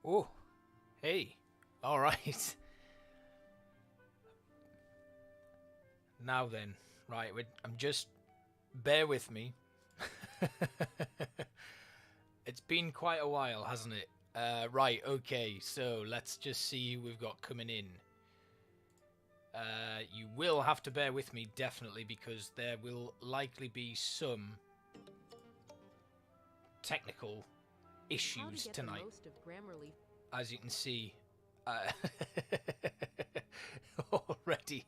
Oh, hey. All right. Now then, right. I'm just bear with me. It's been quite a while, hasn't it? Right. Okay. So let's just see who we've got coming in. You will have to bear with me definitely because there will likely be some technical issues tonight. As you can see, uh, already.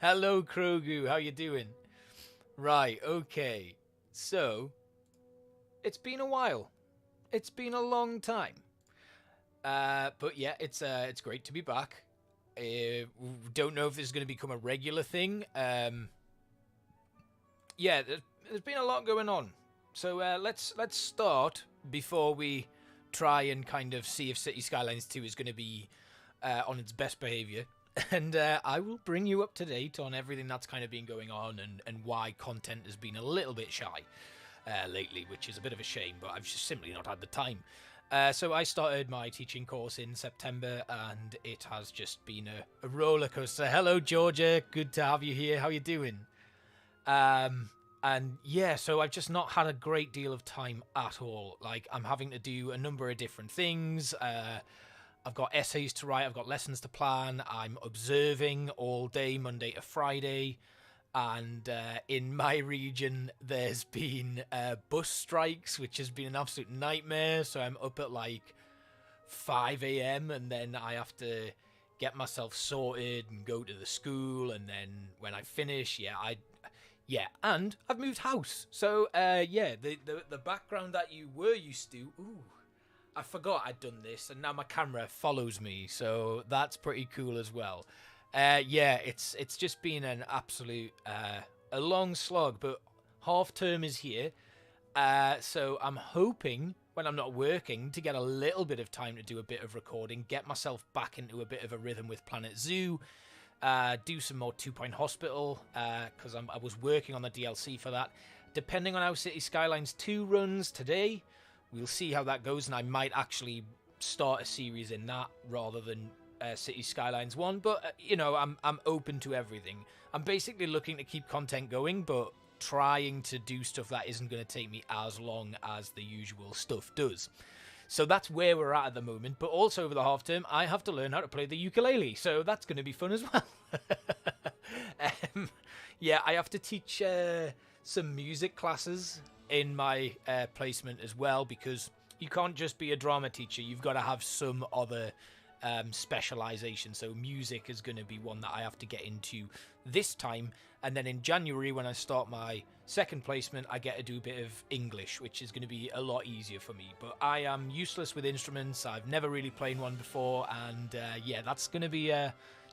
Hello, Krogu. How you doing? Right. Okay. So it's been a while. It's been a long time. But yeah, it's great to be back. Don't know if this is going to become a regular thing. Yeah, there's been a lot going on. So let's start before we try and kind of see if City Skylines 2 is going to be on its best behavior. And I will bring you up to date on everything that's kind of been going on and why content has been a little bit shy lately, which is a bit of a shame, but I've just simply not had the time. So I started my teaching course in September, and it has just been a roller coaster. Hello, Georgia. Good to have you here. How you doing? And yeah, so I've just not had a great deal of time at all. Like, I'm having to do a number of different things. I've got essays to write, I've got lessons to plan, I'm observing all day, Monday to Friday. And in my region, there's been bus strikes, which has been an absolute nightmare. So I'm up at like 5 a.m. and then I have to get myself sorted and go to the school. And then when I finish, and I've moved house. So the background that you were used to, I forgot I'd done this, and now my camera follows me, so that's pretty cool as well. It's just been an absolute a long slog, but half term is here, so I'm hoping when I'm not working to get a little bit of time to do a bit of recording, get myself back into a bit of a rhythm with Planet Zoo, do some more 2 Point Hospital because I was working on the DLC for that. Depending on how City Skylines 2 runs today, we'll see how that goes, and I might actually start a series in that rather than City Skylines 1. But I'm open to everything. I'm basically looking to keep content going, but trying to do stuff that isn't going to take me as long as the usual stuff does. So that's where we're at the moment. But also over the half term, I have to learn how to play the ukulele, so that's going to be fun as well. I have to teach some music classes in my placement as well, because you can't just be a drama teacher, you've got to have some other specialization. So music is going to be one that I have to get into this time, and then in January when I start my second placement, I get to do a bit of English, which is going to be a lot easier for me. But I am useless with instruments, I've never really played one before, and that's going to be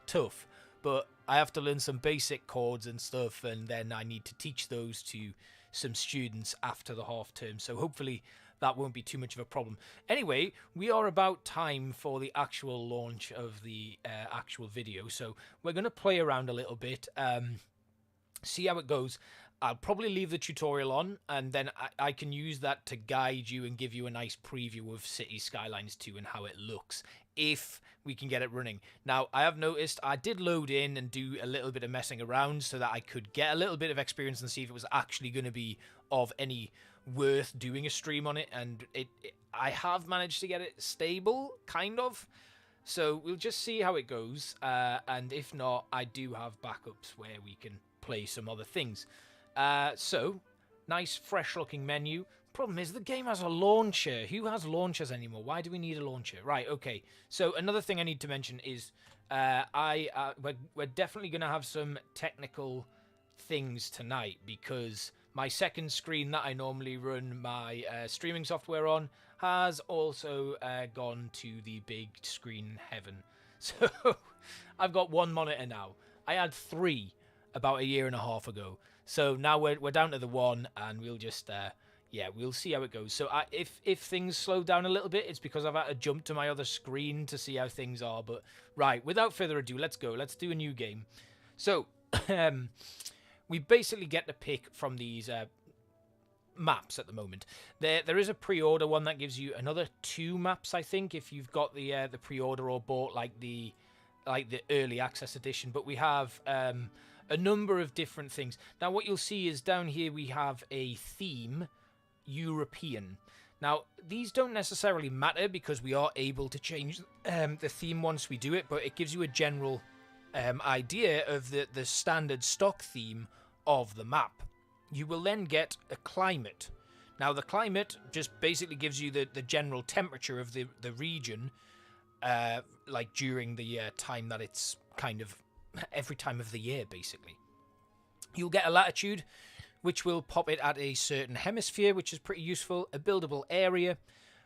tough. But I have to learn some basic chords and stuff, and then I need to teach those to some students after the half term, so hopefully that won't be too much of a problem. Anyway, we are about time for the actual launch of the actual video, so we're going to play around a little bit, see how it goes. I'll probably leave the tutorial on, and then I can use that to guide you and give you a nice preview of City Skylines 2 and how it looks, if we can get it running. Now, I have noticed I did load in and do a little bit of messing around so that I could get a little bit of experience and see if it was actually going to be of any worth doing a stream on it, and I have managed to get it stable, kind of. So we'll just see how it goes, and if not, I do have backups where we can play some other things. So, nice fresh looking menu. Problem is, the game has a launcher. Who has launchers anymore? Why do we need a launcher? Right, okay. So, another thing I need to mention is we're definitely going to have some technical things tonight, because my second screen that I normally run my streaming software on has also gone to the big screen heaven. So, I've got one monitor now. I had 3 about a year and a half ago. So now we're down to the 1, and we'll just we'll see how it goes. So if things slow down a little bit, it's because I've had to jump to my other screen to see how things are. But right, without further ado, let's go. Let's do a new game. So we basically get to pick from these maps at the moment. There is a pre-order one that gives you another 2 maps, I think, if you've got the pre-order or bought like the early access edition. But we have a number of different things. Now, what you'll see is down here we have a theme, European. Now, these don't necessarily matter because we are able to change the theme once we do it, but it gives you a general idea of the standard stock theme of the map. You will then get a climate. Now, the climate just basically gives you the general temperature of the region, like during the time that it's kind of every time of the year, basically. You'll get a latitude, which will pop it at a certain hemisphere, which is pretty useful. A buildable area,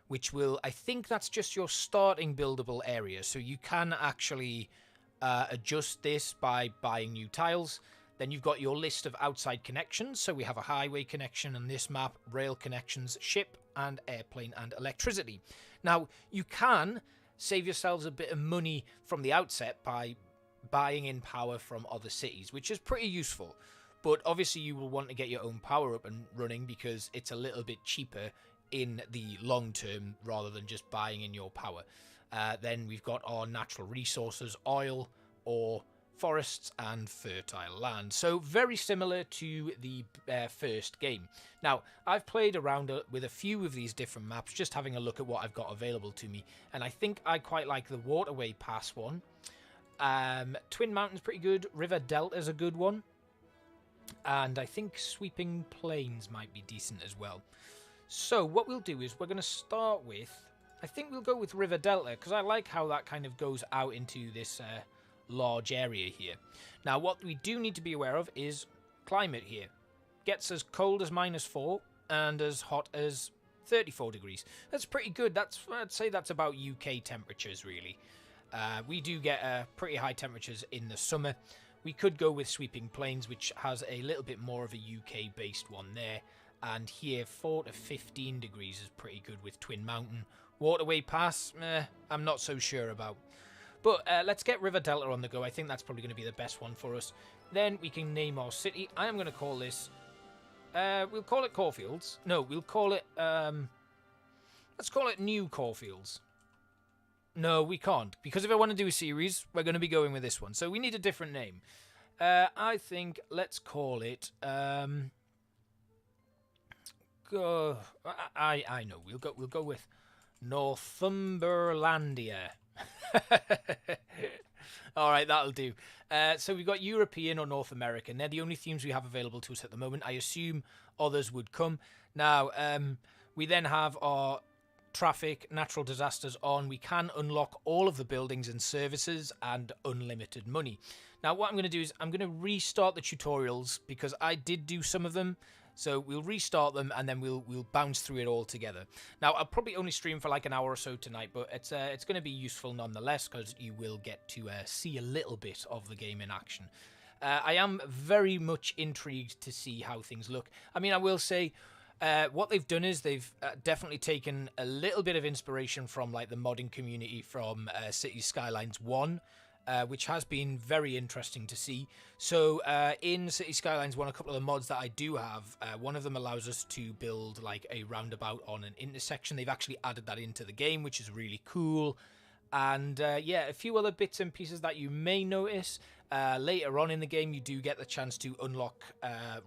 which will, I think that's just your starting buildable area. So you can actually adjust this by buying new tiles. Then you've got your list of outside connections. So we have a highway connection on this map, rail connections, ship and airplane and electricity. Now, you can save yourselves a bit of money from the outset by buying in power from other cities, which is pretty useful. But obviously you will want to get your own power up and running because it's a little bit cheaper in the long term rather than just buying in your power. Then we've got our natural resources, oil, ore, forests and fertile land. So very similar to the first game. Now, I've played around with a few of these different maps, just having a look at what I've got available to me. And I think I quite like the Waterway Pass one. Twin Mountain's pretty good. River Delta's a good one. And I think Sweeping Plains might be decent as well. So what we'll do is we're going to start with, I think we'll go with River Delta, because I like how that kind of goes out into this large area here. Now, what we do need to be aware of is climate here. Gets as cold as -4 and as hot as 34 degrees. That's pretty good. I'd say that's about UK temperatures, really. We do get pretty high temperatures in the summer. We could go with Sweeping Plains, which has a little bit more of a UK-based one there. And here, 4 to 15 degrees is pretty good with Twin Mountain. Waterway Pass, I'm not so sure about. But let's get River Delta on the go. I think that's probably going to be the best one for us. Then we can name our city. I am going to call this... we'll call it Caulfields. No, we'll call it... let's call it New Caulfields. No, we can't. Because if I want to do a series, we're going to be going with this one. So we need a different name. I think let's call it... I know. We'll go with Northumberlandia. All right, that'll do. So we've got European or North American. They're the only themes we have available to us at the moment. I assume others would come. Now, we then have our traffic, natural disasters on. We can unlock all of the buildings and services and unlimited money. Now, what I'm going to do is I'm going to restart the tutorials because I did do some of them. So we'll restart them and then we'll bounce through it all together. Now, I'll probably only stream for like an hour or so tonight, but it's going to be useful nonetheless because you will get to see a little bit of the game in action. I am very much intrigued to see how things look. I mean, I will say what they've done is they've definitely taken a little bit of inspiration from like the modding community from Cities Skylines 1. Which has been very interesting to see. So in Cities Skylines 1, a couple of the mods that I do have, one of them allows us to build like a roundabout on an intersection. They've actually added that into the game, which is really cool. And yeah, a few other bits and pieces that you may notice. Later on in the game, you do get the chance to unlock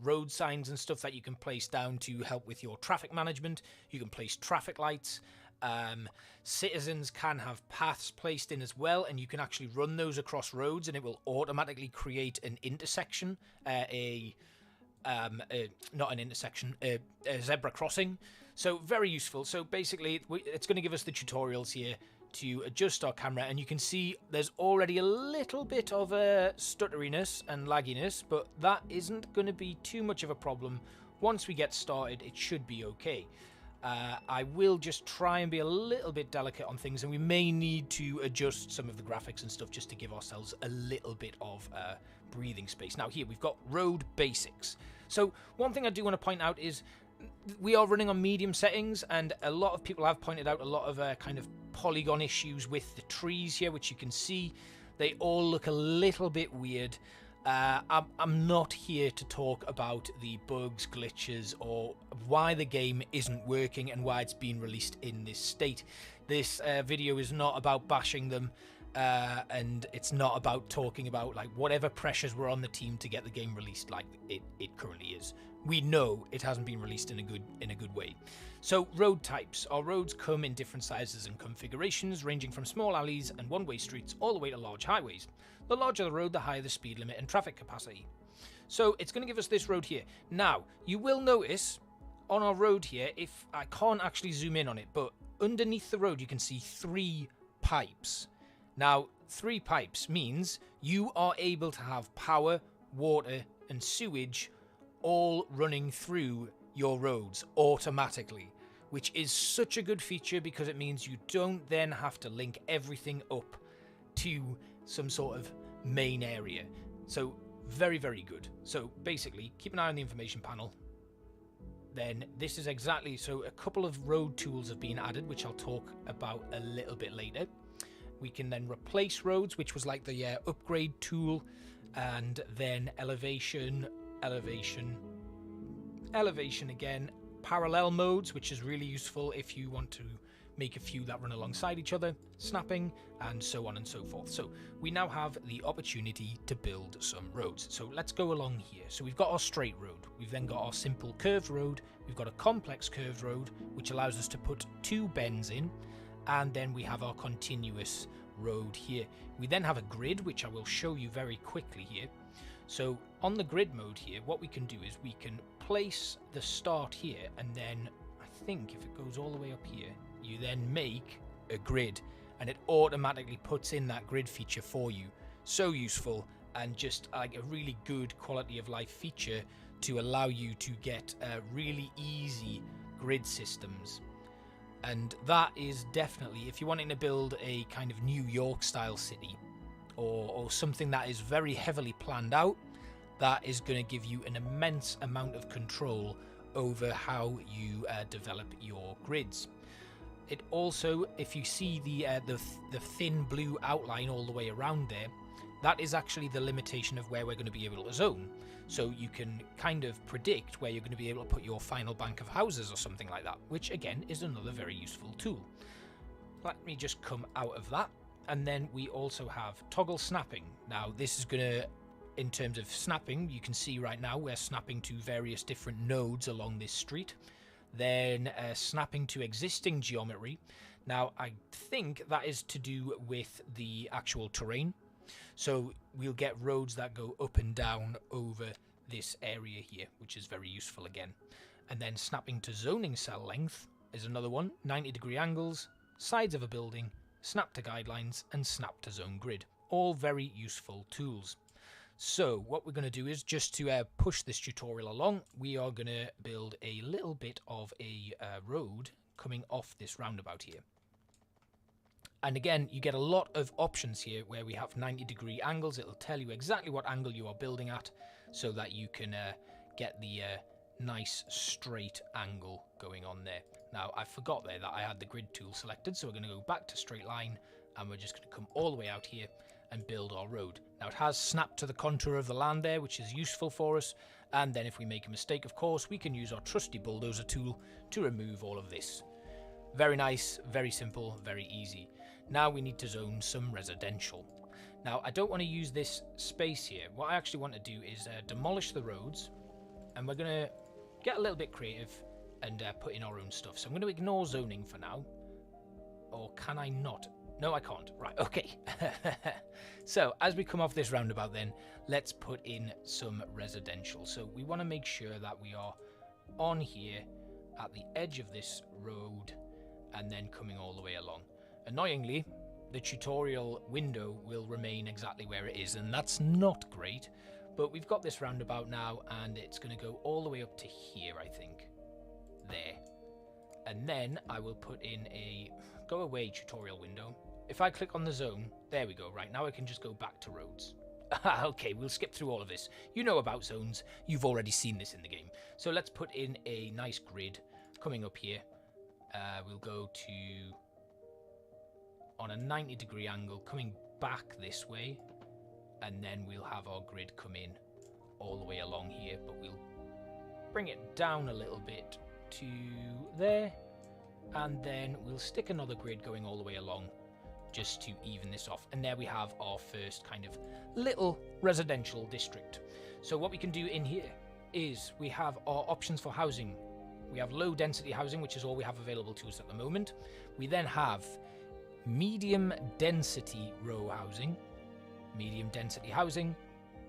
road signs and stuff that you can place down to help with your traffic management. You can place traffic lights. Citizens can have paths placed in as well, and you can actually run those across roads and it will automatically create an intersection, not an intersection, a zebra crossing. So very useful. So basically it's going to give us the tutorials here to adjust our camera, and you can see there's already a little bit of stutteriness and lagginess, but that isn't going to be too much of a problem. Once we get started, it should be okay. I will just try and be a little bit delicate on things, and we may need to adjust some of the graphics and stuff just to give ourselves a little bit of breathing space. Now here we've got road basics. So one thing I do want to point out is we are running on medium settings, and a lot of people have pointed out a lot of kind of polygon issues with the trees here, which you can see. They all look a little bit weird. I'm not here to talk about the bugs, glitches, or why the game isn't working and why it's been released in this state. This video is not about bashing them, and it's not about talking about like whatever pressures were on the team to get the game released like it currently is. We know it hasn't been released in a good way. So road types. Our roads come in different sizes and configurations, ranging from small alleys and one-way streets all the way to large highways. The larger the road, the higher the speed limit and traffic capacity. So it's going to give us this road here. Now, you will notice on our road here, if I can't actually zoom in on it, but underneath the road you can see 3 pipes. Now, 3 pipes means you are able to have power, water and sewage all running through your roads automatically, which is such a good feature because it means you don't then have to link everything up to some sort of main area. So very, very good. So basically, keep an eye on the information panel. Then this is exactly, so a couple of road tools have been added, which I'll talk about a little bit later. We can then replace roads, which was like the upgrade tool, and then elevation again, parallel modes, which is really useful if you want to make a few that run alongside each other, snapping, and so on and so forth. So we now have the opportunity to build some roads. So let's go along here. So we've got our straight road, we've then got our simple curved road, we've got a complex curved road, which allows us to put 2 bends in, and then we have our continuous road here. We then have a grid, which I will show you very quickly here. So on the grid mode here, what we can do is we can place the start here, and then I think if it goes all the way up here, you then make a grid, and it automatically puts in that grid feature for you. So useful, and just like a really good quality of life feature to allow you to get really easy grid systems. And that is definitely, if you're wanting to build a kind of New York style city, or something that is very heavily planned out, that is going to give you an immense amount of control over how you develop your grids. It also, if you see the thin blue outline all the way around there, that is actually the limitation of where we're going to be able to zone. So you can kind of predict where you're going to be able to put your final bank of houses or something like that, which again is another very useful tool. Let me just come out of that. And then we also have toggle snapping. Now this is going to, in terms of snapping, you can see right now we're snapping to various different nodes along this street. Then snapping to existing geometry. Now I think that is to do with the actual terrain. So we'll get roads that go up and down over this area here, which is very useful again. And then snapping to zoning cell length is another one. 90-degree angles, sides of a building, snap to guidelines, and snap to zone grid. All very useful tools. So what we're going to do is, just to push this tutorial along, we are going to build a little bit of a road coming off this roundabout here. And again, you get a lot of options here where we have 90-degree angles. It'll tell you exactly what angle you are building at so that you can get the nice straight angle going on there. Now, I forgot there that I had the grid tool selected, so we're going to go back to straight line, and we're just going to come all the way out here and build our road. Now, it has snapped to the contour of the land there, which is useful for us. And then if we make a mistake, of course, we can use our trusty bulldozer tool to remove all of this. Very nice, very simple, very easy. Now we need to zone some residential. Now, I don't want to use this space here. What I actually want to do is demolish the roads, and we're going to get a little bit creative and put in our own stuff. So I'm going to ignore zoning for now. Or can I not? No, I can't. Right, okay. So as we come off this roundabout then, let's put in some residential. So we want to make sure that we are on here at the edge of this road and then coming all the way along. Annoyingly, the tutorial window will remain exactly where it is, and that's not great. But we've got this roundabout now, and it's going to go all the way up to here, I think. There. And then I will put in a go away tutorial window. If I click on the zone, there we go. Right, now I can just go back to roads. Okay, we'll skip through all of this. You know about zones. You've already seen this in the game. So let's put in a nice grid coming up here. We'll go to on a 90-degree angle, coming back this way. and then we'll have our grid come in all the way along here, but we'll bring it down a little bit to there, and then we'll stick another grid going all the way along just to even this off. And there we have our first kind of little residential district. So what we can do in here is we have our options for housing. We have low density housing, which is all we have available to us at the moment. We then have medium density row housing, medium density housing,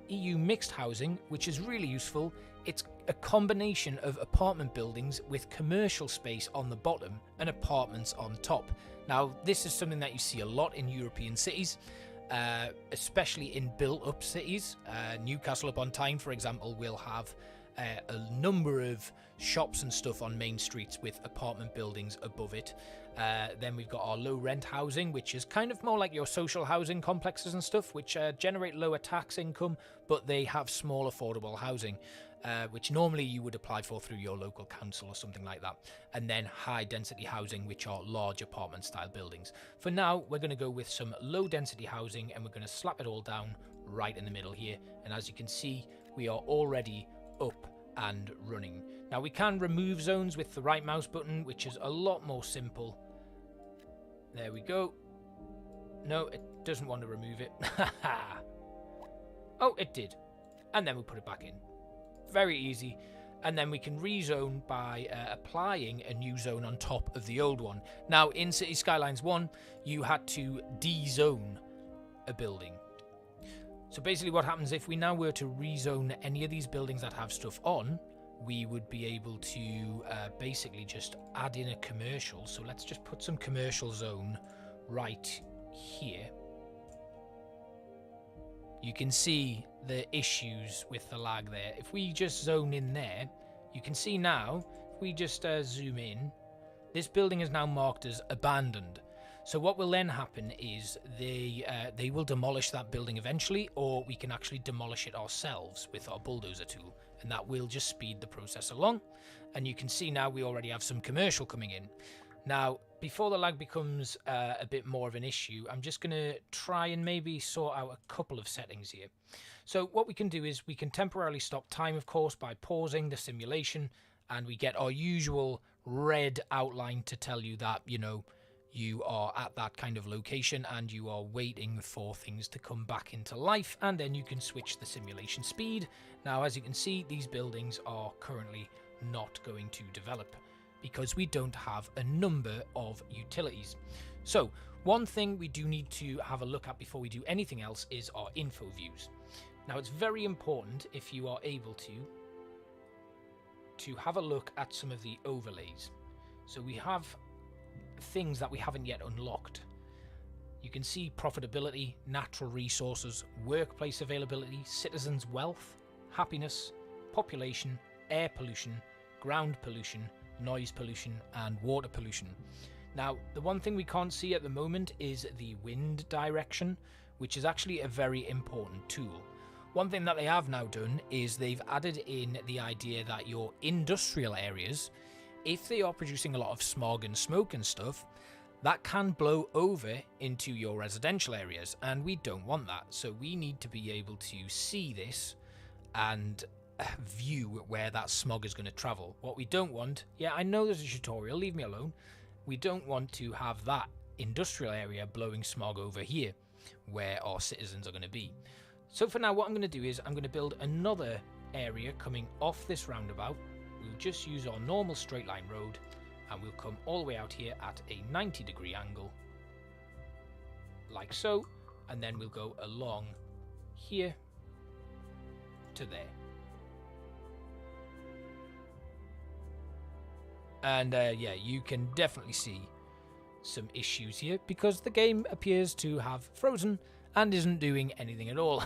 EU mixed housing, which is really useful. It's a combination of apartment buildings with commercial space on the bottom and apartments on top. Now, this is something that you see a lot in European cities, especially in built-up cities. Newcastle upon Tyne, for example, will have a number of shops and stuff on main streets with apartment buildings above it. Then we've got our low rent housing, which is kind of more like your social housing complexes and stuff, which generate lower tax income, but they have small affordable housing, which normally you would apply for through your local council or something like that. And then high density housing, which are large apartment style buildings. For now, we're going to go with some low density housing, and we're going to slap it all down right in the middle here. And as you can see, we are already up and running. Now, we can remove zones with the right mouse button, which is a lot more simple. There we go. No, it doesn't want to remove it. Oh, it did. And then we put it back in. Very easy. And then we can rezone by applying a new zone on top of the old one. Now, in City Skylines 1, you had to de-zone a building. So basically what happens if we now were to rezone any of these buildings that have stuff on, we would be able to basically just add in a commercial. So let's just put some commercial zone right here. You can see the issues with the lag there. If we just zone in there, you can see now, if we just zoom in, this building is now marked as abandoned. So what will then happen is they will demolish that building eventually, or we can actually demolish it ourselves with our bulldozer tool, and that will just speed the process along. And you can see now we already have some commercial coming in. Now, before the lag becomes a bit more of an issue, I'm just going to try and maybe sort out a couple of settings here. So what we can do is we can temporarily stop time, of course, by pausing the simulation, and we get our usual red outline to tell you that, you know, you are at that kind of location and you are waiting for things to come back into life, and then you can switch the simulation speed. Now, as you can see, these buildings are currently not going to develop because we don't have a number of utilities. So one thing we do need to have a look at before we do anything else is our info views. Now, it's very important, if you are able to have a look at some of the overlays. So we have things that we haven't yet unlocked. You can see profitability, natural resources, workplace availability, citizens' wealth, happiness, population, air pollution, ground pollution, noise pollution, and water pollution. Now, the one thing we can't see at the moment is the wind direction, which is actually a very important tool. One thing that they have now done is they've added in the idea that your industrial areas, if they are producing a lot of smog and smoke and stuff, that can blow over into your residential areas, and we don't want that. So we need to be able to see this and view where that smog is going to travel. What we don't want, yeah, I know there's a tutorial, leave me alone. We don't want to have that industrial area blowing smog over here where our citizens are going to be. So for now, what I'm going to do is I'm going to build another area coming off this roundabout. We'll just use our normal straight line road, and we'll come all the way out here at a 90-degree angle, like so, and then we'll go along here to there. And yeah, you can definitely see some issues here because the game appears to have frozen and isn't doing anything at all.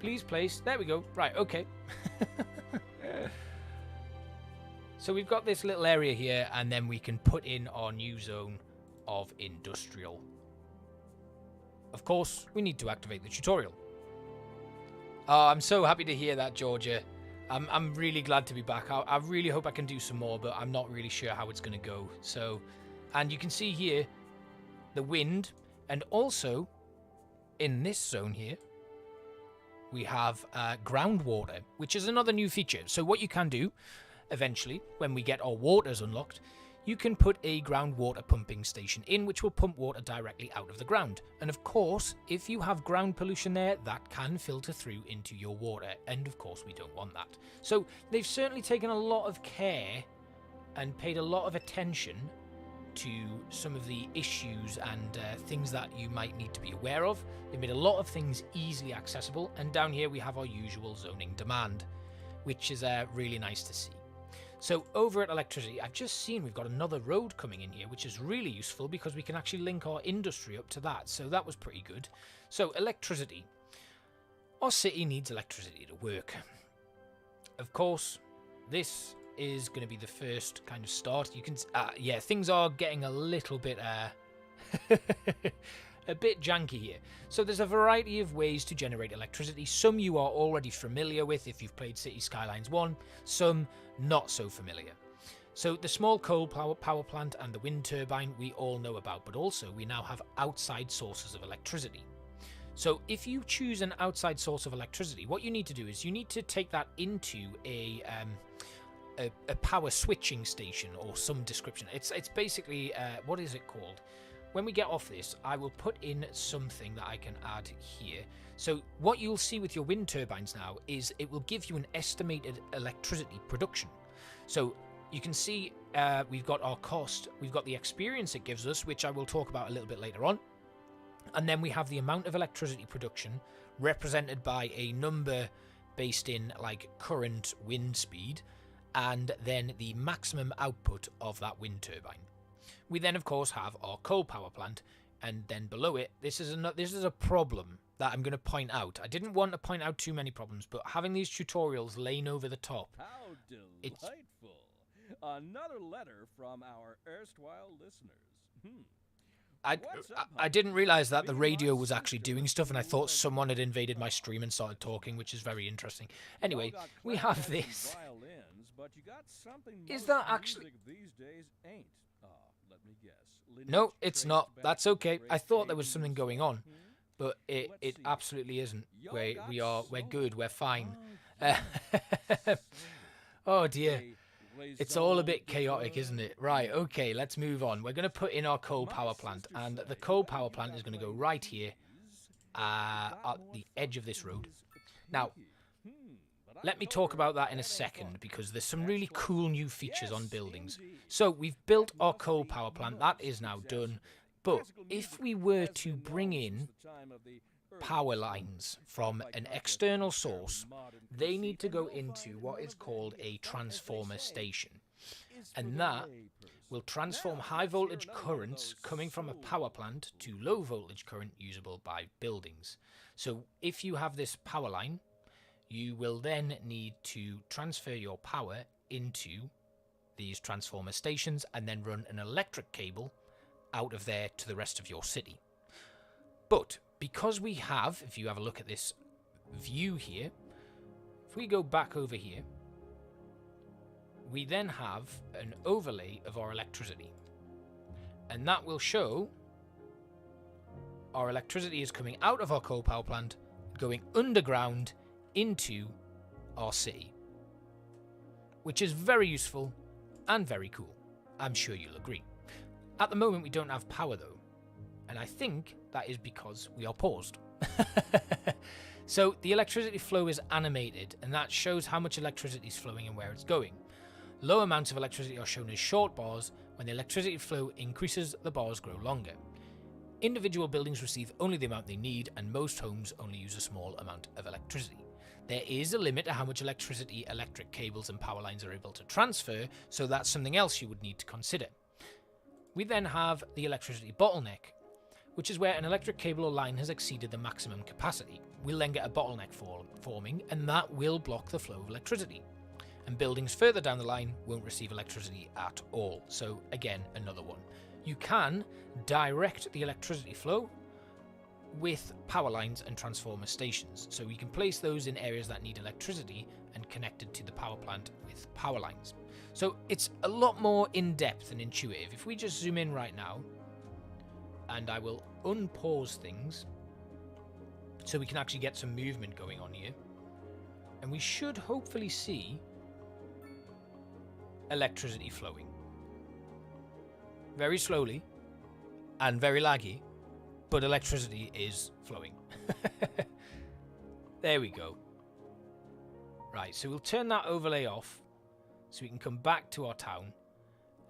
Please place. There we go. Right, okay. So we've got this little area here, and then we can put in our new zone of industrial. Of course, we need to activate the tutorial. Oh, I'm so happy to hear that, Georgia. I'm really glad to be back. I really hope I can do some more, but I'm not really sure how it's going to go. So, and you can see here, the wind, and also in this zone here, we have groundwater, which is another new feature. So what you can do, eventually, when we get our waters unlocked, you can put a groundwater pumping station in, which will pump water directly out of the ground. And of course, if you have ground pollution there, that can filter through into your water. And of course, we don't want that. So they've certainly taken a lot of care and paid a lot of attention to some of the issues and things that you might need to be aware of. They made a lot of things easily accessible. And down here, we have our usual zoning demand, which is really nice to see. So over at electricity, I've just seen we've got another road coming in here, which is really useful because we can actually link our industry up to that. So that was pretty good. So electricity. Our city needs electricity to work. Of course, this is going to be the first kind of start. You can, yeah, things are getting a little bit, a bit janky here. So there's a variety of ways to generate electricity. Some you are already familiar with if you've played City Skylines 1, some not so familiar. So the small coal power plant and the wind turbine we all know about, but also we now have outside sources of electricity. So if you choose an outside source of electricity, what you need to do is you need to take that into a power switching station or some description. It's basically, what is it called? When we get off this, I will put in something that I can add here. So what you'll see with your wind turbines now is it will give you an estimated electricity production. So you can see we've got our cost, we've got the experience it gives us, which I will talk about a little bit later on. And then we have the amount of electricity production represented by a number based in like current wind speed, and then the maximum output of that wind turbine. We then, of course, have our coal power plant, and then below it, this is a problem that I'm going to point out. I didn't want to point out too many problems, but having these tutorials laying over the top. How delightful! Another letter from our erstwhile listeners. I didn't realize that the radio was actually doing stuff, and I thought someone had invaded my stream and started talking, which is very interesting. Anyway, we have this. Is that actually... No, it's not. That's okay. I thought there was something going on, but it absolutely isn't. We're good. We're fine. Oh dear. It's all a bit chaotic, isn't it? Right, okay, let's move on. We're going to put in our coal power plant, and the coal power plant is going to go right here at the edge of this road. Now, let me talk about that in a second, because there's some really cool new features on buildings. So, we've built our coal power plant. That is now done. But if we were to bring in power lines from an external source, they need to go into what is called a transformer station. And that will transform high voltage currents coming from a power plant to low voltage current usable by buildings. So if you have this power line, you will then need to transfer your power into these transformer stations and then run an electric cable out of there to the rest of your city. But because we have, if you have a look at this view here, if we go back over here, we then have an overlay of our electricity. And that will show our electricity is coming out of our coal power plant, going underground into our city. Which is very useful and very cool. I'm sure you'll agree. At the moment we don't have power though. And I think that is because we are paused. So the electricity flow is animated, and that shows how much electricity is flowing and where it's going. Low amounts of electricity are shown as short bars. When the electricity flow increases, the bars grow longer. Individual buildings receive only the amount they need, and most homes only use a small amount of electricity. There is a limit to how much electricity electric cables and power lines are able to transfer, so that's something else you would need to consider. We then have the electricity bottleneck, which is where an electric cable or line has exceeded the maximum capacity. We'll then get a bottleneck forming, and that will block the flow of electricity. And buildings further down the line won't receive electricity at all. So again, another one. You can direct the electricity flow with power lines and transformer stations. So we can place those in areas that need electricity and connected to the power plant with power lines. So it's a lot more in-depth and intuitive. If we just zoom in right now, and I will unpause things so we can actually get some movement going on here. And we should hopefully see electricity flowing. Very slowly and very laggy, but electricity is flowing. There we go. Right, so we'll turn that overlay off so we can come back to our town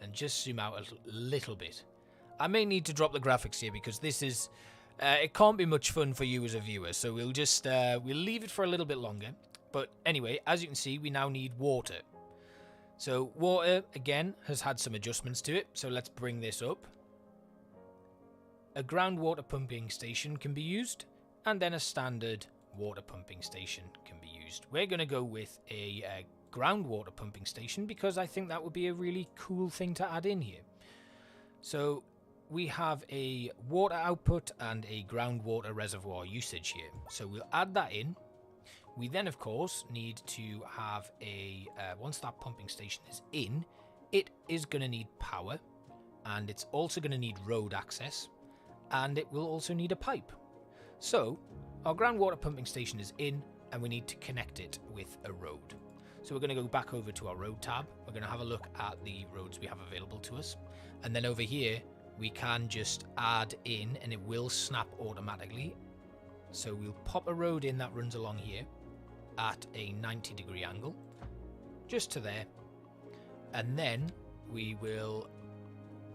and just zoom out a little bit. I may need to drop the graphics here because this is... it can't be much fun for you as a viewer, so we'll just we'll leave it for a little bit longer. But anyway, as you can see, we now need water. So water, again, has had some adjustments to it, so let's bring this up. A groundwater pumping station can be used, and then a standard water pumping station can be used. We're going to go with a groundwater pumping station because I think that would be a really cool thing to add in here. So we have a water output and a groundwater reservoir usage here. So we'll add that in. We then, of course, need to have a... once that pumping station is in, it is going to need power, and it's also going to need road access, and it will also need a pipe. So our groundwater pumping station is in, and we need to connect it with a road. So we're going to go back over to our road tab. We're going to have a look at the roads we have available to us. And then over here, we can just add in, and it will snap automatically. So we'll pop a road in that runs along here at a 90-degree angle, just to there. And then we will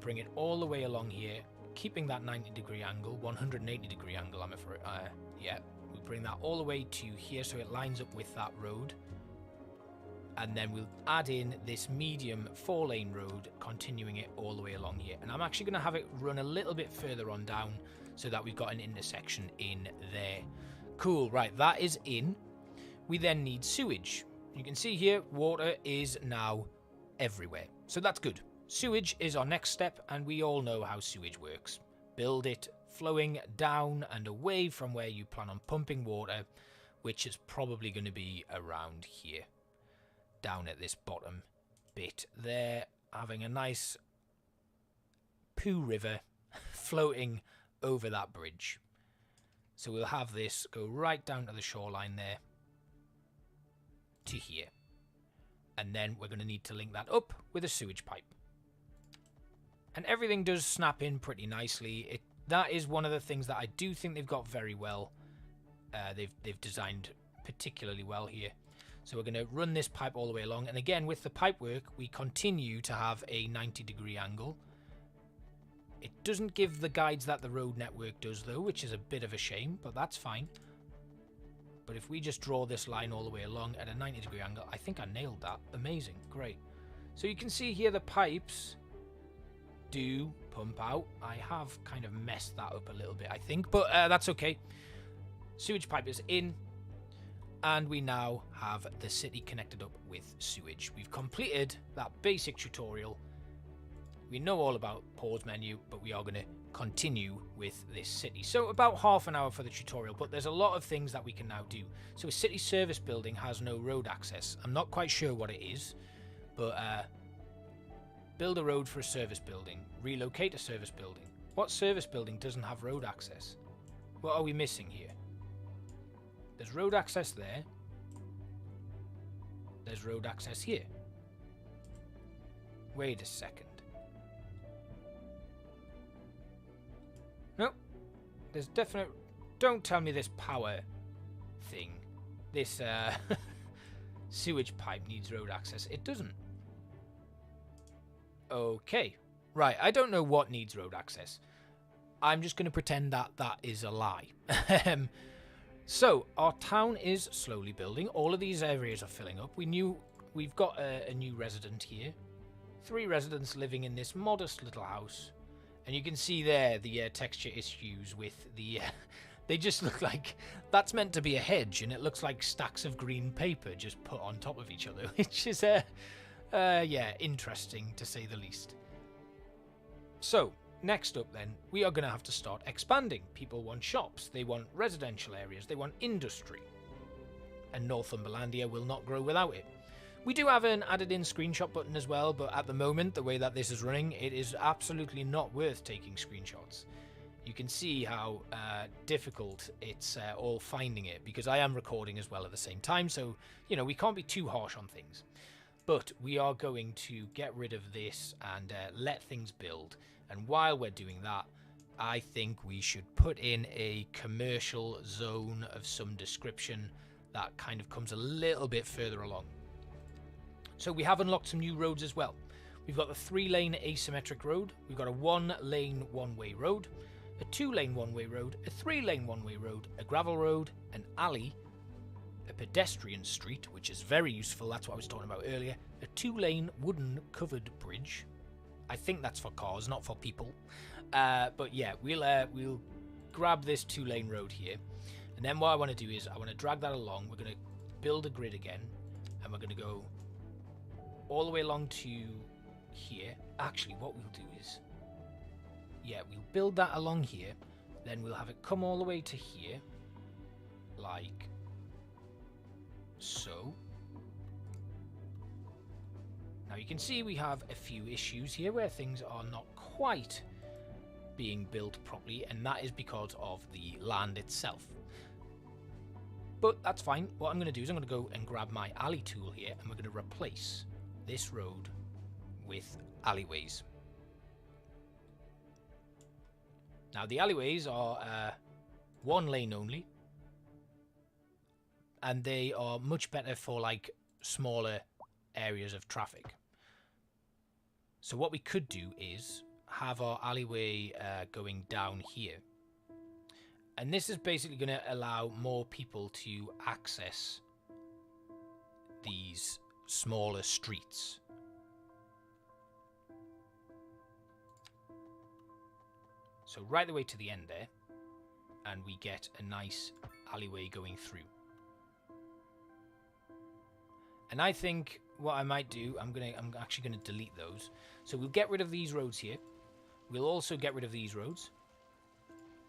bring it all the way along here, keeping that 90-degree angle, 180-degree angle, I'm afraid. Yeah, we'll bring that all the way to here so it lines up with that road. And then we'll add in this medium 4-lane road, continuing it all the way along here. And I'm actually going to have it run a little bit further on down so that we've got an intersection in there. Cool, right, that is in. We then need sewage. You can see here, water is now everywhere. So that's good. Sewage is our next step, and we all know how sewage works. Build it flowing down and away from where you plan on pumping water, which is probably going to be around here. Down at this bottom bit there, having a nice poo river floating over that bridge. So we'll have this go right down to the shoreline there to here. And then we're going to need to link that up with a sewage pipe. And everything does snap in pretty nicely. That is one of the things that I do think they've got very well. They've designed particularly well here. So we're going to run this pipe all the way along. And again, with the pipe work, we continue to have a 90-degree angle. It doesn't give the guides that the road network does, though, which is a bit of a shame, but that's fine. But if we just draw this line all the way along at a 90-degree angle, I think I nailed that. Amazing. Great. So you can see here the pipes do pump out. I have kind of messed that up a little bit, I think, but that's okay. Sewage pipe is in. And we now have the city connected up with sewage. We've completed that basic tutorial. We know all about pause menu, but we are going to continue with this city. So about half an hour for the tutorial, but there's a lot of things that we can now do. So a city service building has no road access. I'm not quite sure what it is, but build a road for a service building. Relocate a service building. What service building doesn't have road access? What are we missing here? There's road access there. There's road access here. Wait a second. Nope. There's definite... Don't tell me this power thing. This sewage pipe needs road access. It doesn't. Okay. Right, I don't know what needs road access. I'm just going to pretend that that is a lie. So, our town is slowly building. All of these areas are filling up. We've got a new resident here. 3 residents living in this modest little house. And you can see there the texture issues with the... they just look like... That's meant to be a hedge, and it looks like stacks of green paper just put on top of each other. Which is, yeah, interesting to say the least. So... Next up then, we are going to have to start expanding. People want shops, they want residential areas, they want industry. And Northumberlandia will not grow without it. We do have an added in screenshot button as well, but at the moment, the way that this is running, it is absolutely not worth taking screenshots. you can see how difficult it's all finding it, because I am recording as well at the same time, so, you know, we can't be too harsh on things. But we are going to get rid of this and let things build. And while we're doing that, I think we should put in a commercial zone of some description that kind of comes a little bit further along. So we have unlocked some new roads as well. We've got the 3-lane asymmetric road, we've got a 1-lane one-way road, a 2-lane one-way road, a 3-lane one-way road, a gravel road, an alley, a pedestrian street, which is very useful, that's what I was talking about earlier, a 2-lane wooden covered bridge. I think that's for cars, not for people. But yeah, we'll grab this 2-lane road here. And then what I want to do is I want to drag that along. We're going to build a grid again. And we're going to go all the way along to here. Actually, what we'll do is, yeah, we'll build that along here. Then we'll have it come all the way to here. Like so. Now you can see we have a few issues here where things are not quite being built properly, and that is because of the land itself. But that's fine. What I'm going to do is I'm going to go and grab my alley tool here, and we're going to replace this road with alleyways. Now the alleyways are 1 lane only, and they are much better for like smaller areas of traffic. So what we could do is have our alleyway going down here, and this is basically going to allow more people to access these smaller streets. So right the way to the end there, and we get a nice alleyway going through. And I think what I might do, I'm actually gonna delete those. So we'll get rid of these roads here. We'll also get rid of these roads.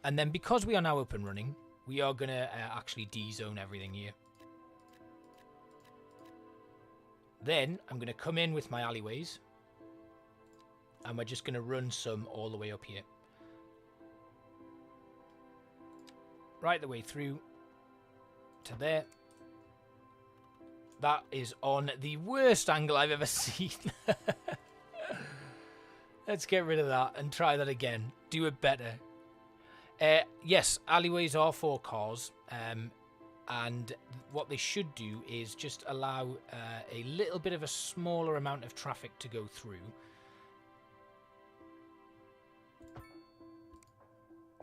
And then because we are now up and running, we are gonna actually D-zone everything here. Then I'm gonna come in with my alleyways, and we're just gonna run some all the way up here. Right the way through to there. That is on the worst angle I've ever seen. Let's get rid of that and try that again. Do it better. Yes, alleyways are for cars. And what they should do is just allow a little bit of a smaller amount of traffic to go through.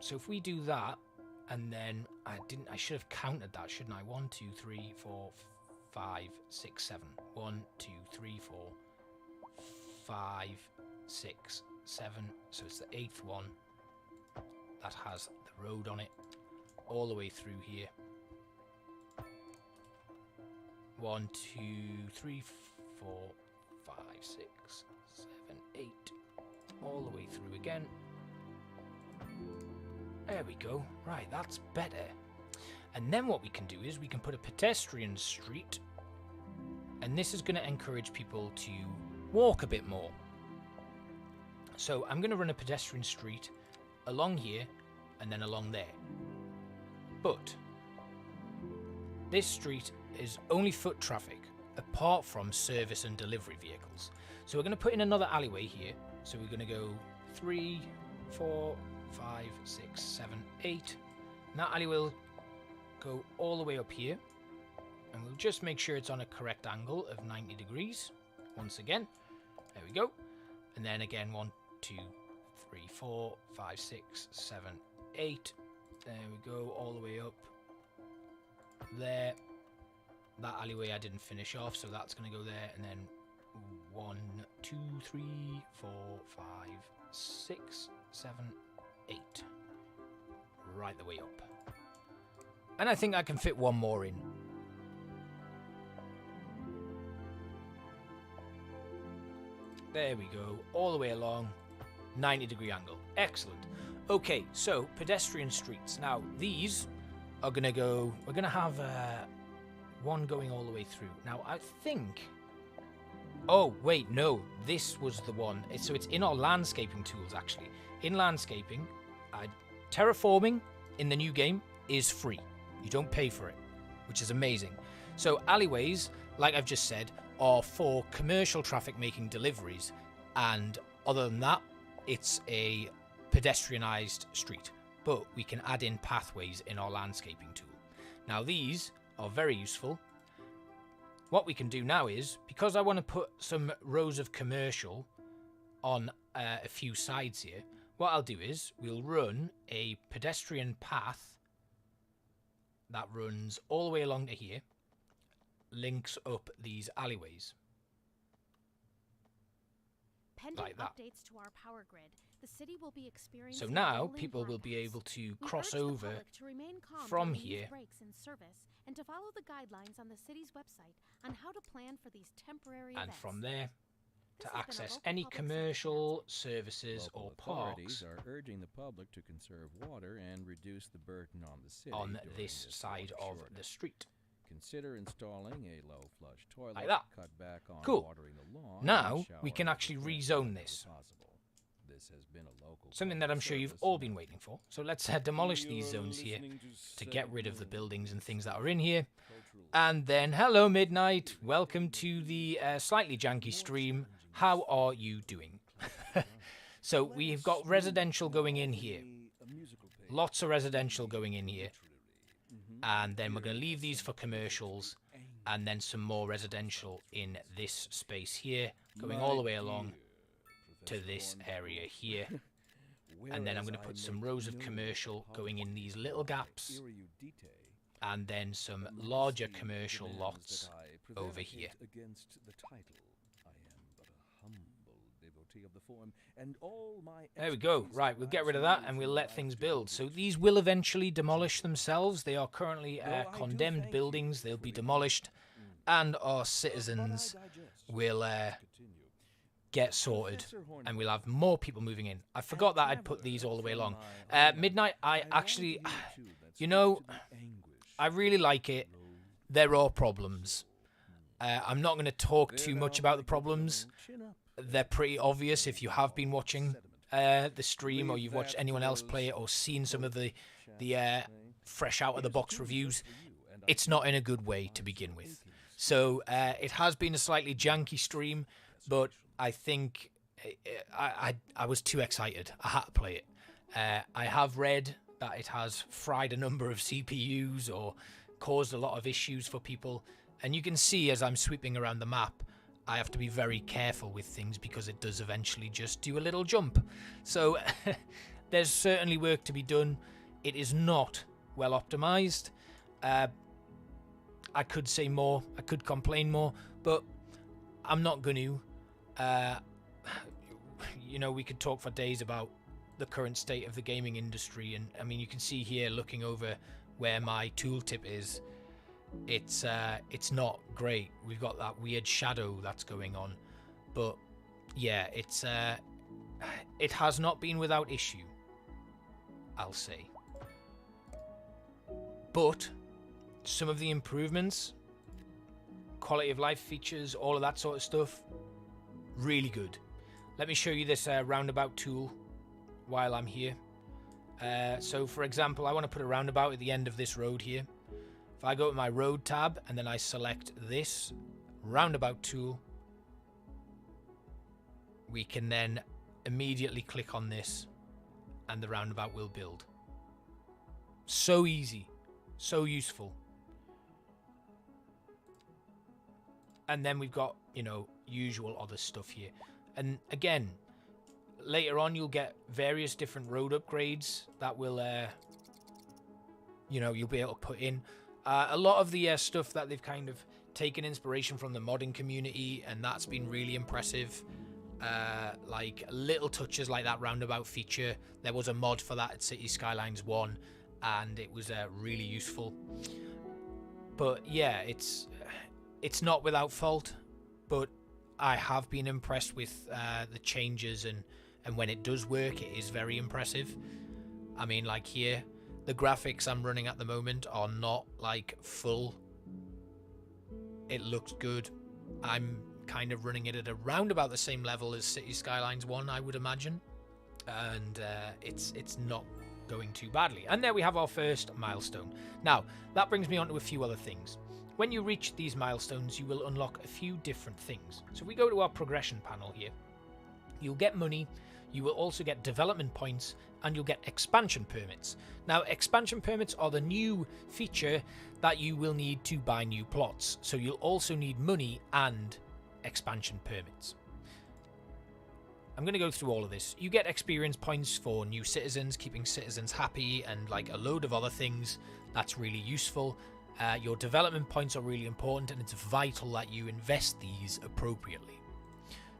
So if we do that, and then I should have counted that, shouldn't I? 1, 2, 3, 4, 5, 6, 7. 1, 2, 3, 4, 5, 6, 7. So it's the 8th one that has the road on it all the way through here. 1, 2, 3, 4, 5, 6, 7, 8. All the way through again. There we go. Right, that's better. And then what we can do is we can put a pedestrian street, and this is going to encourage people to walk a bit more. So I'm going to run a pedestrian street along here and then along there. But this street is only foot traffic apart from service and delivery vehicles. So we're going to put in another alleyway here. So we're going to go 3, 4, 5, 6, 7, 8. And that alleyway will go all the way up here. And we'll just make sure it's on a correct angle of 90 degrees. Once again. There we go. And then again 1, 2, 3, 4, 5, 6, 7, 8. There we go. All the way up there. That alleyway I didn't finish off, so that's going to go there. And then 1, 2, 3, 4, 5, 6, 7, 8. Right the way up. And I think I can fit one more in. There we go. All the way along. 90-degree angle. Excellent. Okay, so pedestrian streets. Now, these are going to go... We're going to have one going all the way through. Now, I think... Oh, wait, no. This was the one. So it's in our landscaping tools, actually. In landscaping, terraforming in the new game is free. You don't pay for it, which is amazing. So alleyways, like I've just said, are for commercial traffic making deliveries, and other than that, it's a pedestrianised street. But we can add in pathways in our landscaping tool. Now these are very useful. What we can do now is, because I want to put some rows of commercial on a few sides here, what I'll do is we'll run a pedestrian path that runs all the way along to here, links up these alleyways. Pending like that. Updates to our power grid, the city will be experiencing So now rolling people will be blackouts. able to We cross urge the over public to remain calm from during these here breaks in service and to follow the guidelines on the city's website on how to plan for these temporary and events. from there This to has been a access local any public safety commercial services Local or authorities parks are urging the public to conserve water and reduce the burden on the city on during this side water of shortage. the street. Consider installing a low flush toilet. Like that. Cut back on Cool. watering the lawn. Now and we shower can over actually plants rezone whenever this. possible. This has been a local Something that public I'm sure you've service all been announcement. waiting for. So let's demolish these zones here to get rid of the buildings and things that are in here. And then, hello Midnight, welcome to the slightly janky stream. How are you doing? So we've got residential going in here. Lots of residential going in here. And then we're going to leave these for commercials. And then some more residential in this space here, going all the way along to this area here. And then I'm going to put some rows of commercial going in these little gaps. And then some larger commercial lots over here. There we go. Right, we'll get rid of that and we'll let things build. So these will eventually demolish themselves. They are currently condemned buildings. They'll be demolished. And our citizens will get sorted. And we'll have more people moving in. I forgot that I'd put these all the way along. Midnight, I actually... You know, I really like it. There are problems. I'm not going to talk too much about the problems. They're pretty obvious if you have been watching the stream or you've watched anyone else play it or seen some of the fresh out of the box reviews. It's not in a good way to begin with. So it has been a slightly janky stream, but I think I was too excited. I had to play it. I have read that it has fried a number of CPUs or caused a lot of issues for people. And you can see as I'm sweeping around the map, I have to be very careful with things because it does eventually just do a little jump. So there's certainly work to be done. It is not well optimized. I could say more, I could complain more, but I'm not going to. You know, we could talk for days about the current state of the gaming industry, and I mean, you can see here looking over where my tooltip is. It's not great. We've got that weird shadow that's going on, but yeah, it has not been without issue, I'll say. But some of the improvements, quality of life features, all of that sort of stuff, really good. Let me show you this roundabout tool while I'm here. So for example, I want to put a roundabout at the end of this road here. If I go to my road tab and then I select this roundabout tool, we can then immediately click on this and the roundabout will build. So easy, so useful. And then we've got, you know, usual other stuff here. And again, later on you'll get various different road upgrades that will, you know, you'll be able to put in. A lot of the stuff that they've kind of taken inspiration from the modding community, and that's been really impressive. Like little touches like that roundabout feature. There was a mod for that at City Skylines 1, and it was really useful. But yeah, it's not without fault, but I have been impressed with the changes, and when it does work, it is very impressive. I mean, like here, the graphics I'm running at the moment are not like full. It looks good. I'm kind of running it at around about the same level as City Skylines 1, I would imagine. And it's not going too badly. And there we have our first milestone. Now, that brings me on to a few other things. When you reach these milestones, you will unlock a few different things. So if we go to our progression panel here, you'll get money, you will also get development points, and you'll get expansion permits. Now, expansion permits are the new feature that you will need to buy new plots. So you'll also need money and expansion permits. I'm going to go through all of this. You get experience points for new citizens, keeping citizens happy, and like a load of other things. That's really useful. Your development points are really important, and it's vital that you invest these appropriately.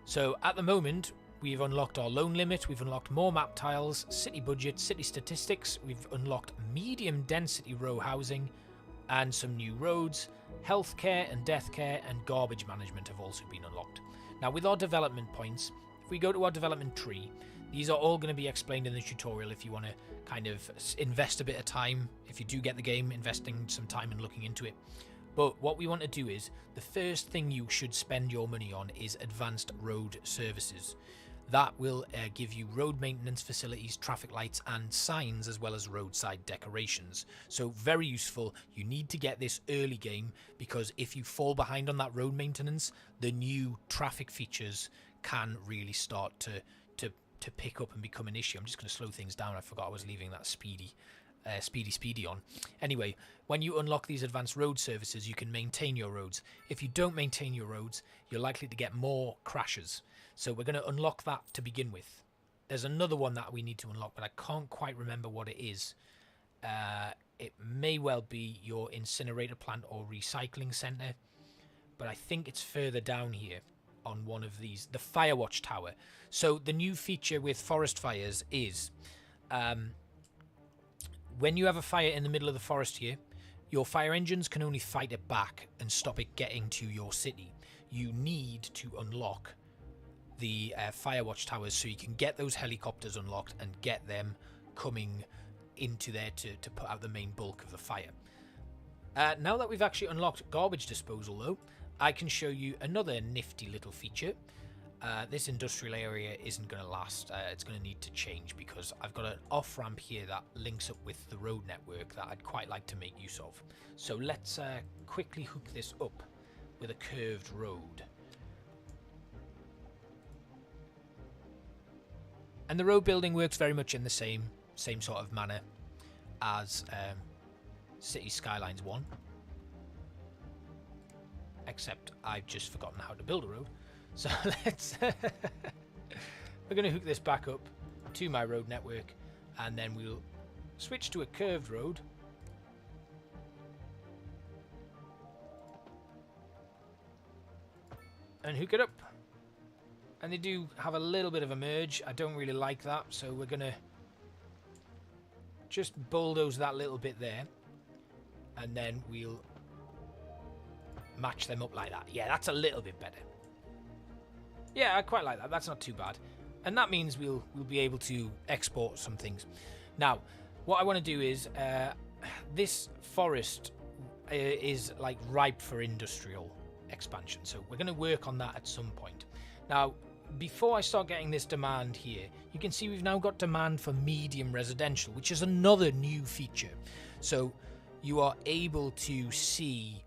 So at the moment, we've unlocked our loan limit, we've unlocked more map tiles, city budget, city statistics, we've unlocked medium density row housing, and some new roads. Healthcare and death care and garbage management have also been unlocked. Now with our development points, if we go to our development tree, these are all going to be explained in the tutorial if you want to kind of invest a bit of time. If you do get the game, investing some time and looking into it. But what we want to do is, the first thing you should spend your money on is advanced road services. That will give you road maintenance facilities, traffic lights and signs, as well as roadside decorations. So very useful. You need to get this early game, because if you fall behind on that road maintenance, the new traffic features can really start to pick up and become an issue. I'm just going to slow things down. I forgot I was leaving that speedy on. Anyway, when you unlock these advanced road services, you can maintain your roads. If you don't maintain your roads, you're likely to get more crashes. So we're going to unlock that to begin with. There's another one that we need to unlock, but I can't quite remember what it is. It may well be your incinerator plant or recycling center, but I think it's further down here on one of these, the Firewatch Tower. So the new feature with forest fires is when you have a fire in the middle of the forest here, your fire engines can only fight it back and stop it getting to your city. You need to unlock the Firewatch Towers so you can get those helicopters unlocked and get them coming into there to put out the main bulk of the fire. Now that we've actually unlocked garbage disposal though, I can show you another nifty little feature. This industrial area isn't going to last. It's going to need to change because I've got an off-ramp here that links up with the road network that I'd quite like to make use of. So let's quickly hook this up with a curved road. And the road building works very much in the same sort of manner as City Skylines 1. Except I've just forgotten how to build a road. So let's we're going to hook this back up to my road network, and then we'll switch to a curved road. And hook it up. And they do have a little bit of a merge. I don't really like that, so we're going to just bulldoze that little bit there. And then we'll match them up like that. Yeah, that's a little bit better. Yeah, I quite like that. That's not too bad. And that means we'll be able to export some things. Now, what I want to do is this forest is like ripe for industrial expansion. So we're going to work on that at some point. Now, before I start getting this demand here, you can see we've now got demand for medium residential, which is another new feature. So you are able to see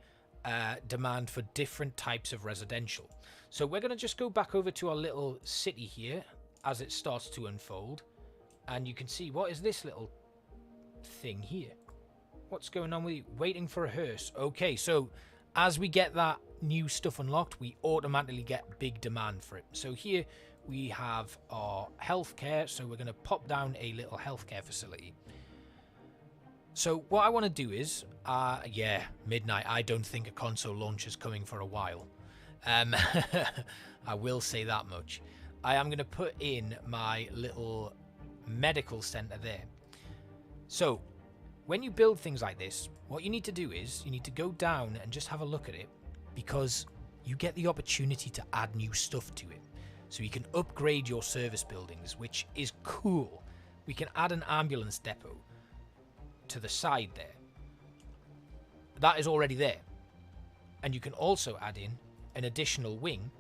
demand for different types of residential. So we're going to just go back over to our little city here as it starts to unfold. And you can see, what is this little thing here? What's going on with you? Waiting for a hearse. Okay, so as we get that new stuff unlocked, we automatically get big demand for it. So here we have our healthcare. So we're going to pop down a little healthcare facility. So what I want to do is, yeah, midnight. I don't think a console launch is coming for a while. I will say that much. I am going to put in my little medical center there. So when you build things like this, what you need to do is you need to go down and just have a look at it, because you get the opportunity to add new stuff to it. So you can upgrade your service buildings, which is cool. We can add an ambulance depot to the side there. That is already there. And you can also add in an additional wing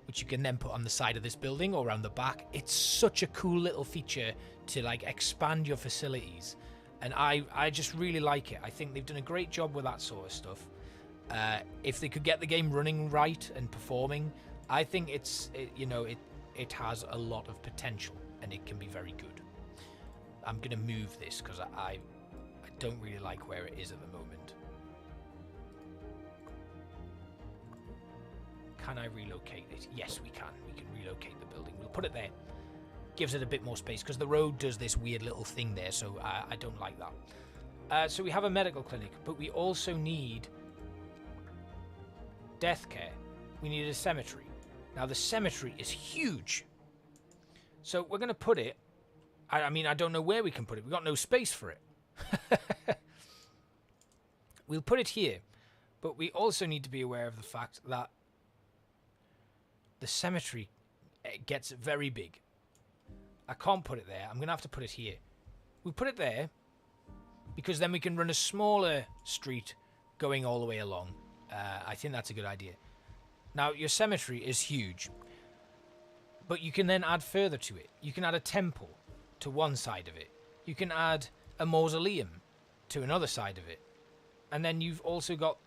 which you can then put on the side of this building or around the back. It's such a cool little feature to like expand your facilities, and I just really like it. I think they've done a great job with that sort of stuff. If they could get the game running right and performing, I think it has a lot of potential and it can be very good. I'm gonna move this because I don't really like where it is at the moment. Can I relocate it? Yes, we can. We can relocate the building. We'll put it there. Gives it a bit more space because the road does this weird little thing there, so I don't like that. So we have a medical clinic, but we also need death care. We need a cemetery. Now the cemetery is huge, so we're going to put it. I mean, I don't know where we can put it. We've got no space for it. We'll put it here, but we also need to be aware of the fact that the cemetery gets very big. I can't put it there. I'm going to have to put it here. We'll put it there because then we can run a smaller street going all the way along. I think that's a good idea. Now, your cemetery is huge, but you can then add further to it. You can add a temple to one side of it. You can add a mausoleum to another side of it. And then you've also got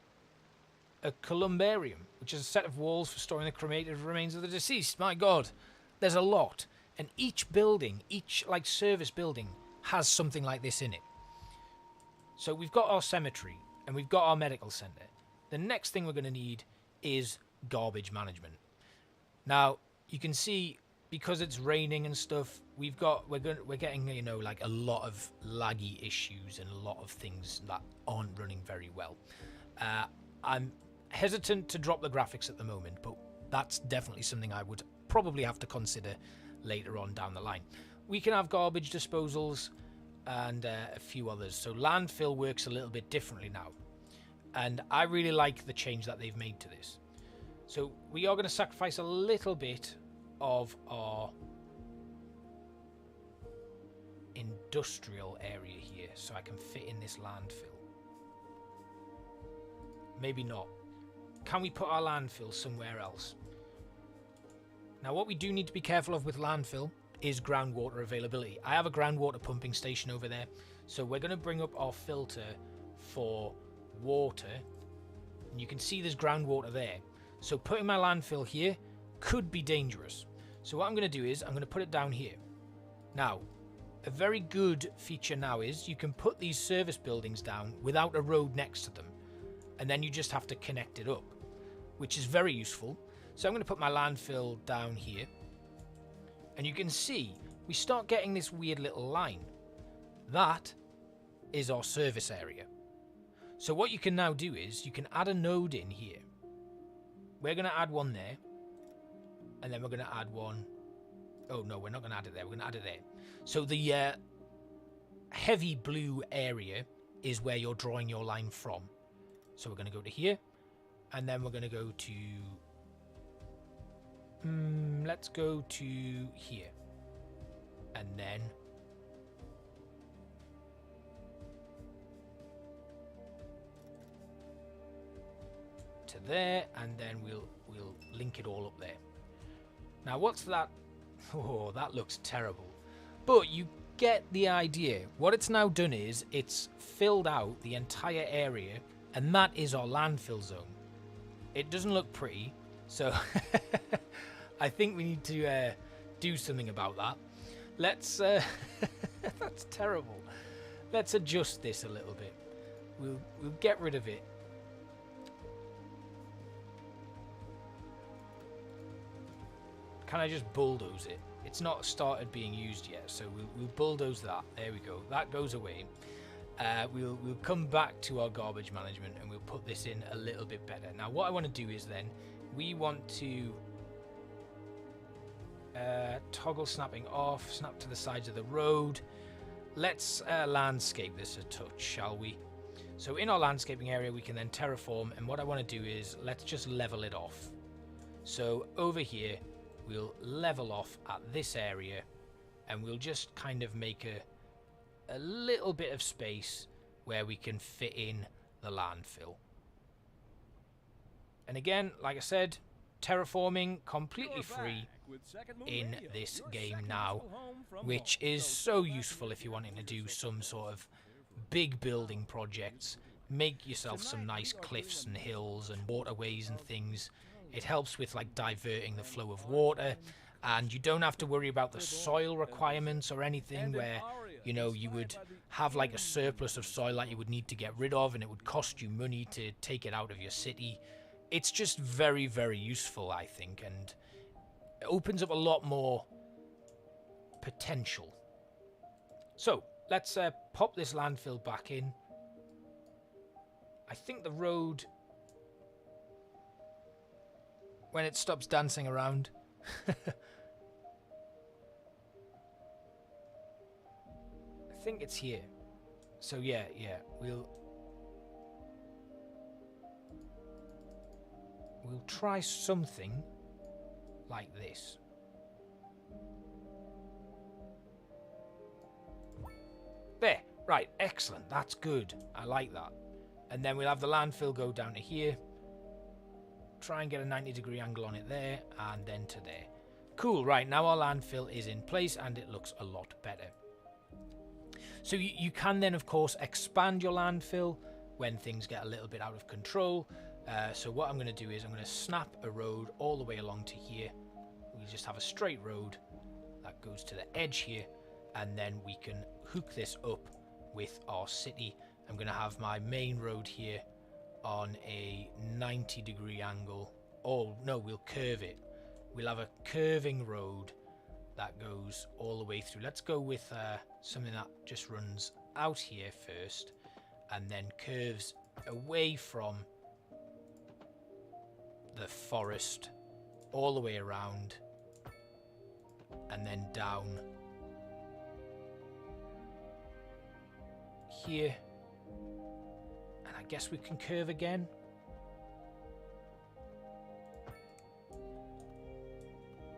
a columbarium, which is a set of walls for storing the cremated remains of the deceased. My God, there's a lot. And each building, each like service building, has something like this in it. So we've got our cemetery and we've got our medical center. The next thing we're going to need is garbage management. Now you can see, because it's raining and stuff, we're getting like a lot of laggy issues and a lot of things that aren't running very well. I'm hesitant to drop the graphics at the moment, but that's definitely something I would probably have to consider later on down the line. We can have garbage disposals and a few others. So landfill works a little bit differently now, and I really like the change that they've made to this. So we are going to sacrifice a little bit of our industrial area here so I can fit in this landfill. Maybe not. Can we put our landfill somewhere else? Now, what we do need to be careful of with landfill is groundwater availability. I have a groundwater pumping station over there, so we're going to bring up our filter for water, and you can see there's groundwater there. So putting my landfill here could be dangerous. So what I'm going to do is I'm going to put it down here. Now, a very good feature now is you can put these service buildings down without a road next to them, and then you just have to connect it up, which is very useful. So I'm going to put my landfill down here, and you can see we start getting this weird little line. That is our service area. So what you can now do is you can add a node in here. We're going to add one there, and then we're going to add one. Oh no, we're not going to add it there. We're going to add it there. So the heavy blue area is where you're drawing your line from. So we're going to go to here, and then we're going to go to let's go to here, and then to there, and then we'll link it all up there. Now what's that? Oh, that looks terrible, but you get the idea. What it's now done is it's filled out the entire area, and that is our landfill zone. It doesn't look pretty, so I think we need to do something about that. Let's that's terrible. Let's adjust this a little bit. We'll get rid of it. Can I just bulldoze it? It's not started being used yet, so we'll bulldoze that. There we go. That goes away. We'll come back to our garbage management and we'll put this in a little bit better. Now what I want to do is then we want to toggle snapping off, snap to the sides of the road. Let's landscape this a touch, shall we? So in our landscaping area we can then terraform, and what I want to do is let's just level it off. So over here we'll level off at this area, and we'll just kind of make a little bit of space where we can fit in the landfill. And again, like I said, terraforming completely free in this game now, which is so useful if you're wanting to do some sort of big building projects. Make yourself some nice cliffs and hills and waterways and things. It helps with like diverting the flow of water, and you don't have to worry about the soil requirements or anything where, you know, you would have like a surplus of soil that you would need to get rid of and it would cost you money to take it out of your city. It's just very, very useful, I think, and it opens up a lot more potential. So let's pop this landfill back in. I think the road, when it stops dancing around, I think it's here. So yeah, we'll try something like this. There, right, excellent, that's good. I like that. And then we'll have the landfill go down to here. Try and get a 90-degree angle on it there, and then to there. Cool, right, now our landfill is in place and it looks a lot better. So you can then, of course, expand your landfill when things get a little bit out of control. So what I'm going to do is I'm going to snap a road all the way along to here. We just have a straight road that goes to the edge here, and then we can hook this up with our city. I'm going to have my main road here on a 90-degree angle. Oh, no, we'll curve it. We'll have a curving road that goes all the way through. Let's go with something that just runs out here first and then curves away from the forest all the way around and then down here. And I guess we can curve again.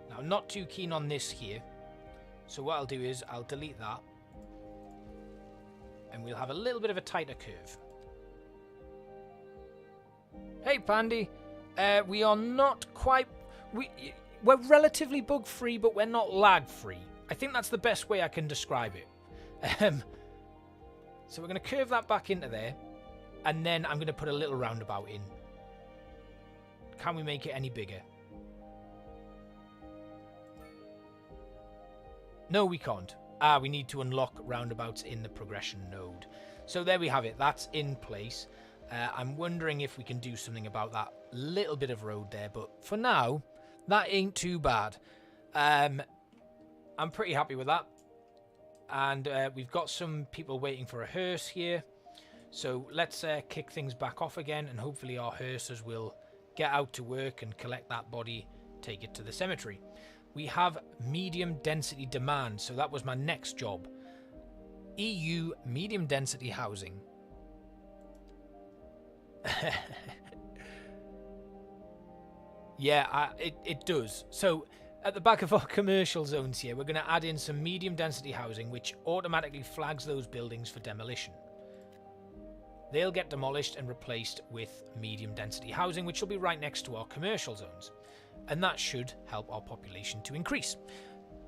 Now, I'm not too keen on this here, so what I'll do is I'll delete that and we'll have a little bit of a tighter curve. Hey Pandy, we are not quite, we're relatively bug free, but we're not lag free. I think that's the best way I can describe it. So we're going to curve that back into there, and then I'm going to put a little roundabout in. Can we make it any bigger? No, we can't. We need to unlock roundabouts in the progression node. So there we have it. That's in place. I'm wondering if we can do something about that little bit of road there, but for now, that ain't too bad. I'm pretty happy with that. And we've got some people waiting for a hearse here. So let's kick things back off again, and hopefully our hearses will get out to work and collect that body, take it to the cemetery. We have medium density demand, so that was my next job. EU medium density housing. Yeah, it does. So at the back of our commercial zones here, we're going to add in some medium density housing, which automatically flags those buildings for demolition. They'll get demolished and replaced with medium density housing, which will be right next to our commercial zones. And that should help our population to increase.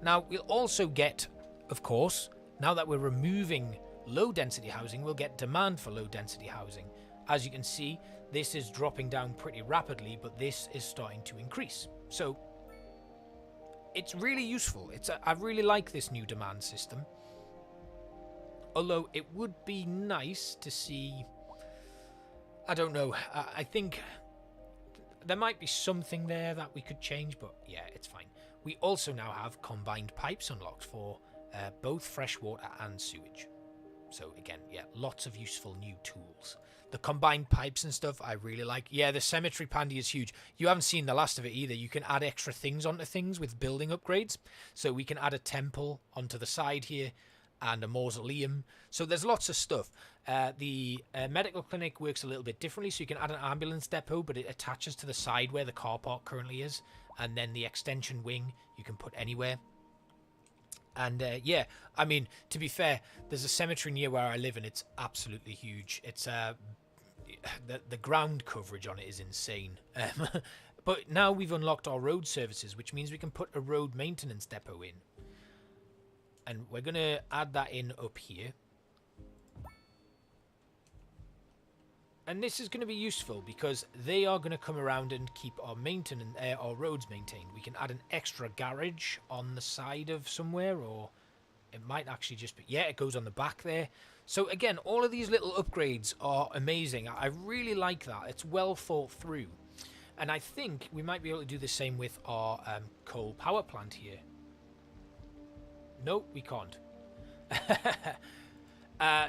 Now, we'll also get, of course, now that we're removing low density housing, we'll get demand for low density housing. As you can see, this is dropping down pretty rapidly, but this is starting to increase. So it's really useful. I really like this new demand system. Although it would be nice to see, I don't know, I think there might be something there that we could change, but yeah, it's fine. We also now have combined pipes unlocked for both fresh water and sewage. So again, yeah, lots of useful new tools. The combined pipes and stuff I really like. Yeah, the cemetery pandy is huge. You haven't seen the last of it either. You can add extra things onto things with building upgrades. So we can add a temple onto the side here and a mausoleum. So there's lots of stuff. The medical clinic works a little bit differently. So you can add an ambulance depot, but it attaches to the side where the car park currently is. And then the extension wing you can put anywhere. And yeah, I mean, to be fair, there's a cemetery near where I live and it's absolutely huge. It's the ground coverage on it is insane. But now we've unlocked our road services, which means we can put a road maintenance depot in. And we're going to add that in up here. And this is going to be useful because they are going to come around and keep our maintenance, our roads maintained. We can add an extra garage on the side of somewhere, or it might actually just be... Yeah, it goes on the back there. So again, all of these little upgrades are amazing. I really like that. It's well thought through. And I think we might be able to do the same with our coal power plant here. No, we can't.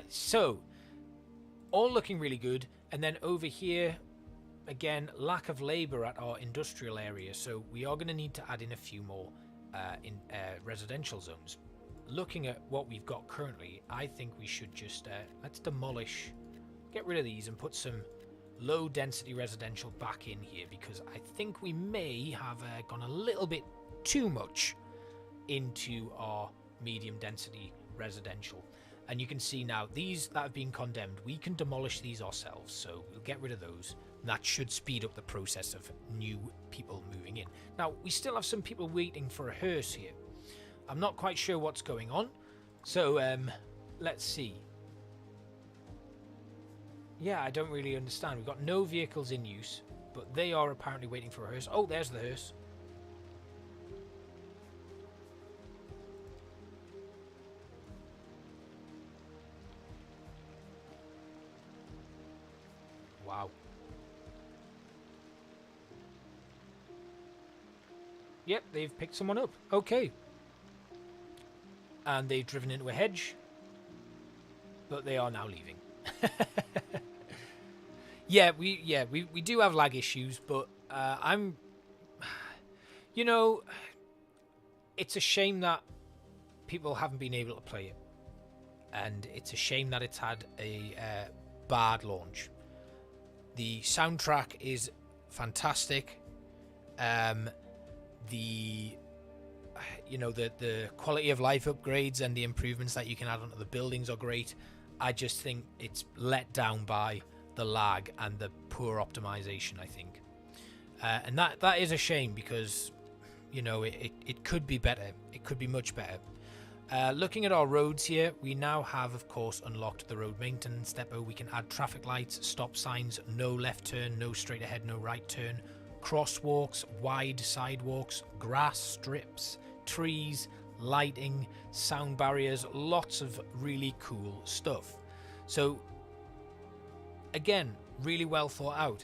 So, all looking really good. And then over here, again, lack of labour at our industrial area. So we are going to need to add in a few more residential zones. Looking at what we've got currently, I think we should just let's demolish, get rid of these and put some low density residential back in here, because I think we may have gone a little bit too much into our medium density residential. And you can see now these that have been condemned, we can demolish these ourselves, so we'll get rid of those. And that should speed up the process of new people moving in. Now we still have some people waiting for a hearse here. I'm not quite sure what's going on, so let's see. Yeah, I don't really understand. We've got no vehicles in use, but they are apparently waiting for a hearse. Oh, there's the hearse. Wow. Yep, they've picked someone up. Okay. And they've driven into a hedge, but they are now leaving. we do have lag issues, but you know, it's a shame that people haven't been able to play it, and it's a shame that it's had a bad launch. The soundtrack is fantastic. The quality of life upgrades and the improvements that you can add onto the buildings are great. I just think it's let down by the lag and the poor optimization, I think. And that is a shame, because, you know, it could be better. It could be much better. Looking at our roads here, we now have, of course, unlocked the road maintenance depot. We can add traffic lights, stop signs, no left turn, no straight ahead, no right turn, crosswalks, wide sidewalks, grass strips, trees, lighting, sound barriers, lots of really cool stuff. So again, really well thought out.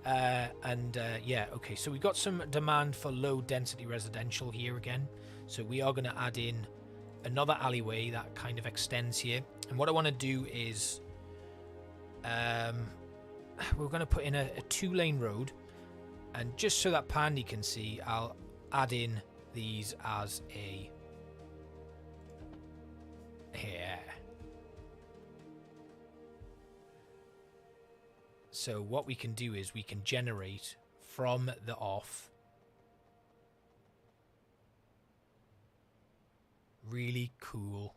Okay, so we've got some demand for low density residential here again. So we are going to add in another alleyway that kind of extends here. And what I want to do is we're going to put in a 2-lane road. And just so that Pandy can see, I'll add in these as a... Here. So what we can do is we can generate from the off really cool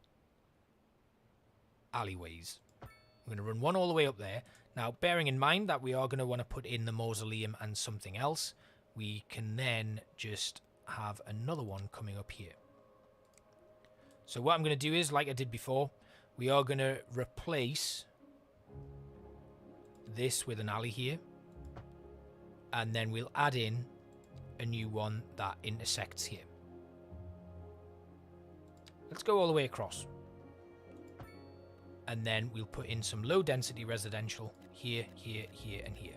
alleyways. I'm going to run one all the way up there. Now, bearing in mind that we are going to want to put in the mausoleum and something else, we can then just have another one coming up here. So what I'm going to do is, like I did before, we are going to replace this with an alley here. And then we'll add in a new one that intersects here. Let's go all the way across. And then we'll put in some low density residential here, here, here, and here.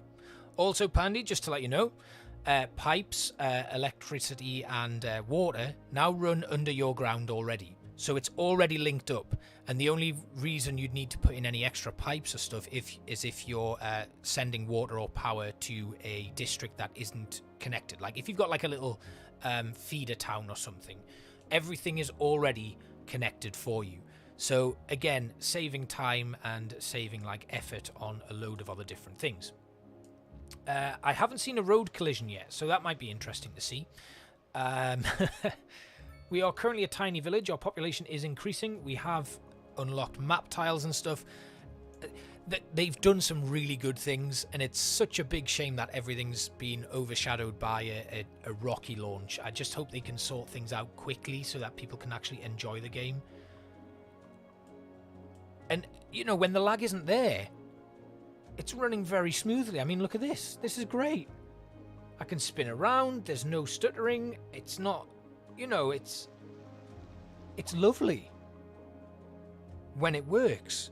Also, Pandy, just to let you know, pipes, electricity, and water now run under your ground already. So it's already linked up. And the only reason you'd need to put in any extra pipes or stuff is if you're sending water or power to a district that isn't connected. Like if you've got like a little feeder town or something, everything is already connected for you. So again, saving time and saving like effort on a load of other different things. I haven't seen a road collision yet, so that might be interesting to see. We are currently a tiny village. Our population is increasing. We have unlocked map tiles and stuff. they've done some really good things, and it's such a big shame that everything's been overshadowed by a rocky launch. I just hope they can sort things out quickly so that people can actually enjoy the game. And, you know, when the lag isn't there, it's running very smoothly. I mean, look at this. This is great. I can spin around. There's no stuttering. It's not, you know, it's lovely when it works.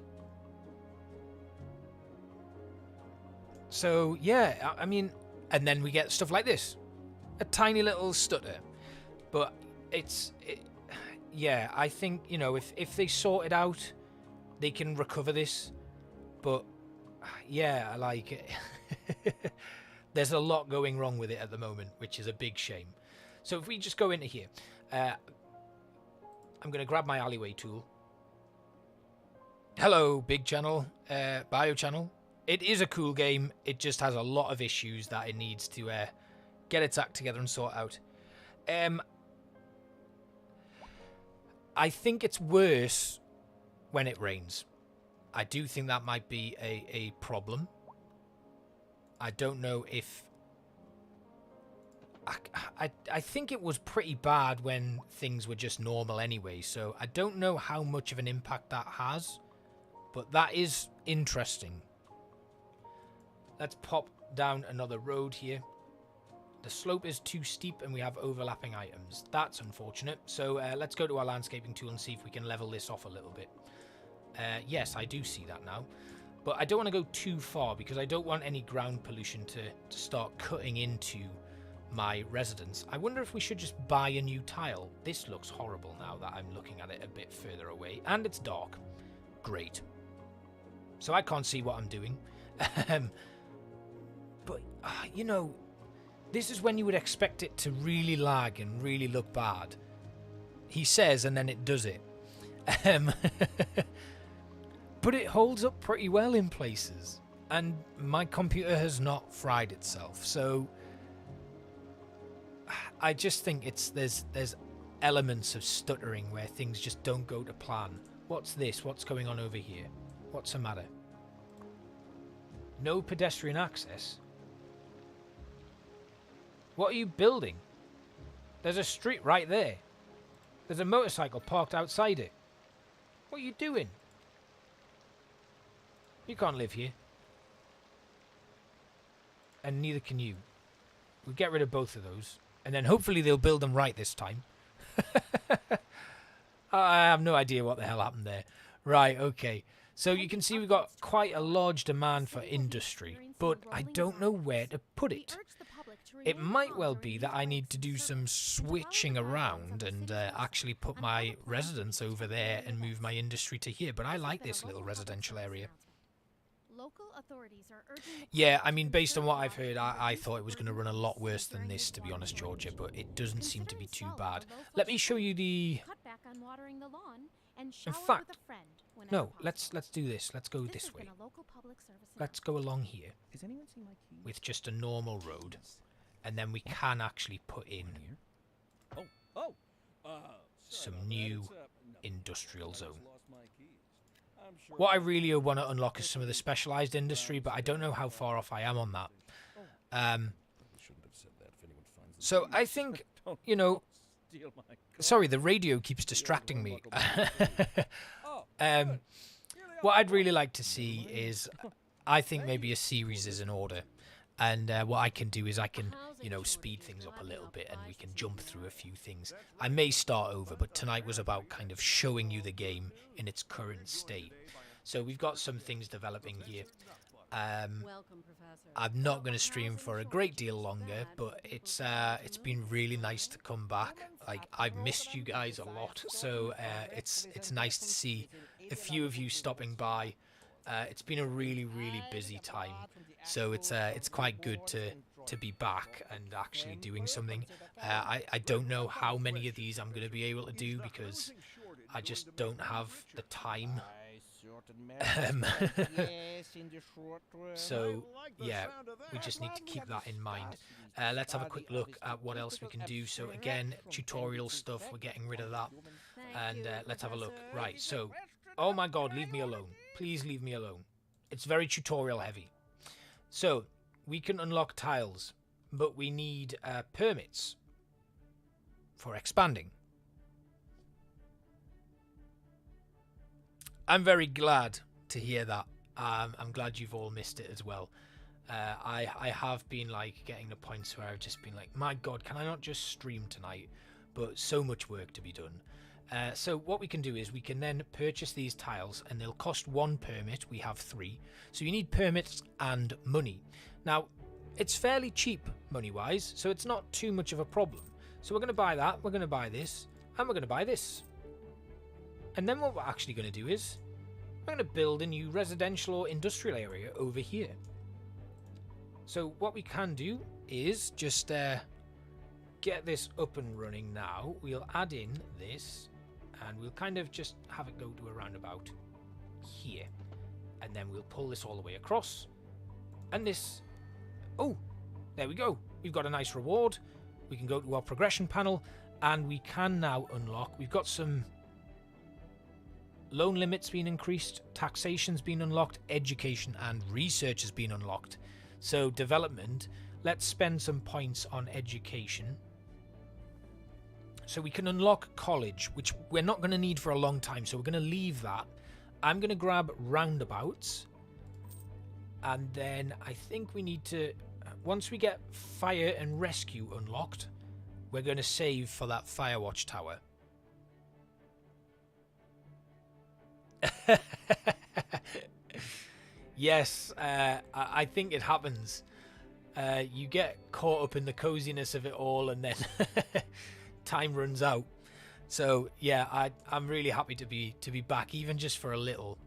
So, yeah, I mean, and then we get stuff like this. A tiny little stutter. But yeah, I think, you know, if they sort it out, they can recover this. But, yeah, like, there's a lot going wrong with it at the moment, which is a big shame. So if we just go into here, I'm going to grab my alleyway tool. Hello, big channel, bio channel. It is a cool game. It just has a lot of issues that it needs to get its act together and sort out. I think it's worse when it rains. I do think that might be a problem. I don't know if... I think it was pretty bad when things were just normal anyway, so I don't know how much of an impact that has, but that is interesting. Let's pop down another road here. The slope is too steep and we have overlapping items. That's unfortunate. So let's go to our landscaping tool and see if we can level this off a little bit. Yes, I do see that now. But I don't want to go too far because I don't want any ground pollution to start cutting into my residence. I wonder if we should just buy a new tile. This looks horrible now that I'm looking at it a bit further away. And it's dark. Great. So I can't see what I'm doing. But, you know, this is when you would expect it to really lag and really look bad. He says, and then it does it. But it holds up pretty well in places. And my computer has not fried itself. So I just think there's elements of stuttering where things just don't go to plan. What's this? What's going on over here? What's the matter? No pedestrian access? What are you building? There's a street right there. There's a motorcycle parked outside it. What are you doing? You can't live here. And neither can you. We'll get rid of both of those. And then hopefully they'll build them right this time. I have no idea what the hell happened there. Right, okay. So you can see we've got quite a large demand for industry, but I don't know where to put it. It might well be that I need to do some switching around and actually put my residence over there and move my industry to here, but I like this little residential area. Yeah, I mean, based on what I've heard, I thought it was going to run a lot worse than this, to be honest, Georgia, but it doesn't seem to be too bad. Let me show you the... In fact, no, let's do this. Let's go this way. Let's go along here with just a normal road, and then we can actually put in some new industrial zone. What I really want to unlock is some of the specialized industry, but I don't know how far off I am on that. So I think, you know, sorry, the radio keeps distracting me. What I'd really like to see is, I think maybe a series is in order. And what I can do is I can, you know, speed things up a little bit and we can jump through a few things. I may start over, but tonight was about kind of showing you the game in its current state. So we've got some things developing here. I'm not going to stream for a great deal longer, but it's been really nice to come back. Like, I've missed you guys a lot, so it's nice to see a few of you stopping by. It's been a really busy time, so it's quite good to be back and actually doing something. I don't know how many of these I'm going to be able to do because I just don't have the time. So yeah, we just need to keep that in mind. Let's have a quick look at what else we can do. So again, tutorial stuff, we're getting rid of that. And let's have a look. Right, so, oh my god, leave me alone. Please leave me alone. It's very tutorial heavy. So we can unlock tiles, but we need permits for expanding. I'm very glad to hear that. I'm glad you've all missed it as well. I have been like getting to points where I've just been like, my God, can I not just stream tonight? But so much work to be done. So what we can do is we can then purchase these tiles, and they'll cost 1 permit. We have 3. So you need permits and money. Now, it's fairly cheap money-wise, so it's not too much of a problem. So we're going to buy that, we're going to buy this, and we're going to buy this. And then what we're actually going to do is we're going to build a new residential or industrial area over here. So what we can do is just get this up and running now. We'll add in this, and we'll kind of just have it go to a roundabout here. And then we'll pull this all the way across. And this... Oh, there we go. We've got a nice reward. We can go to our progression panel, and we can now unlock... We've got some... Loan limits being increased, taxation's been unlocked, education and research has been unlocked. So development, let's spend some points on education. So we can unlock college, which we're not going to need for a long time, so we're going to leave that. I'm going to grab roundabouts, and then I think we need to, once we get fire and rescue unlocked, we're going to save for that fire watch tower. Yes, I think it happens. You get caught up in the coziness of it all, and then time runs out. So yeah, I'm really happy to be back, even just for a little.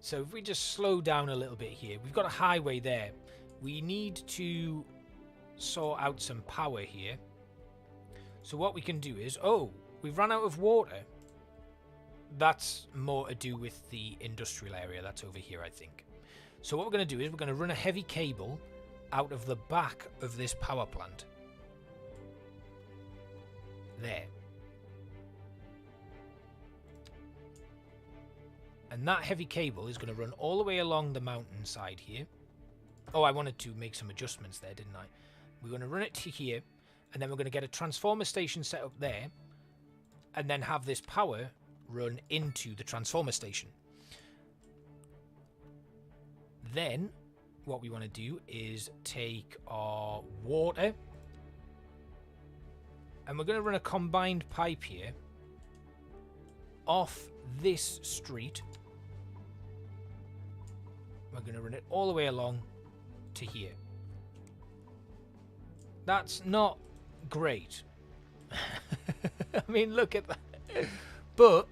So if we just slow down a little bit here, we've got a highway there. We need to sort out some power here. So what we can do is, oh, we've run out of water. That's more to do with the industrial area that's over here, I think. So what we're going to do is we're going to run a heavy cable out of the back of this power plant. There. And that heavy cable is going to run all the way along the mountainside here. Oh, I wanted to make some adjustments there, didn't I? We're going to run it to here, and then we're going to get a transformer station set up there, and then have this power run into the transformer station. Then what we want to do is take our water, and we're going to run a combined pipe here off this street. We're going to run it all the way along to here. That's not great. I mean, look at that. But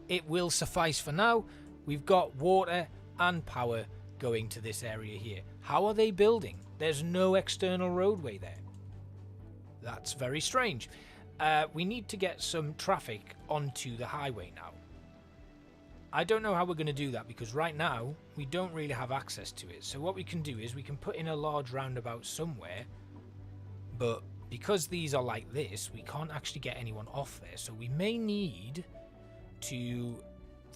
it will suffice for now. We've got water and power going to this area here. How are they building? There's no external roadway there. That's very strange. We need to get some traffic onto the highway now. I don't know how we're going to do that, because right now we don't really have access to it. So what we can do is we can put in a large roundabout somewhere, but because these are like this, we can't actually get anyone off there. So we may need to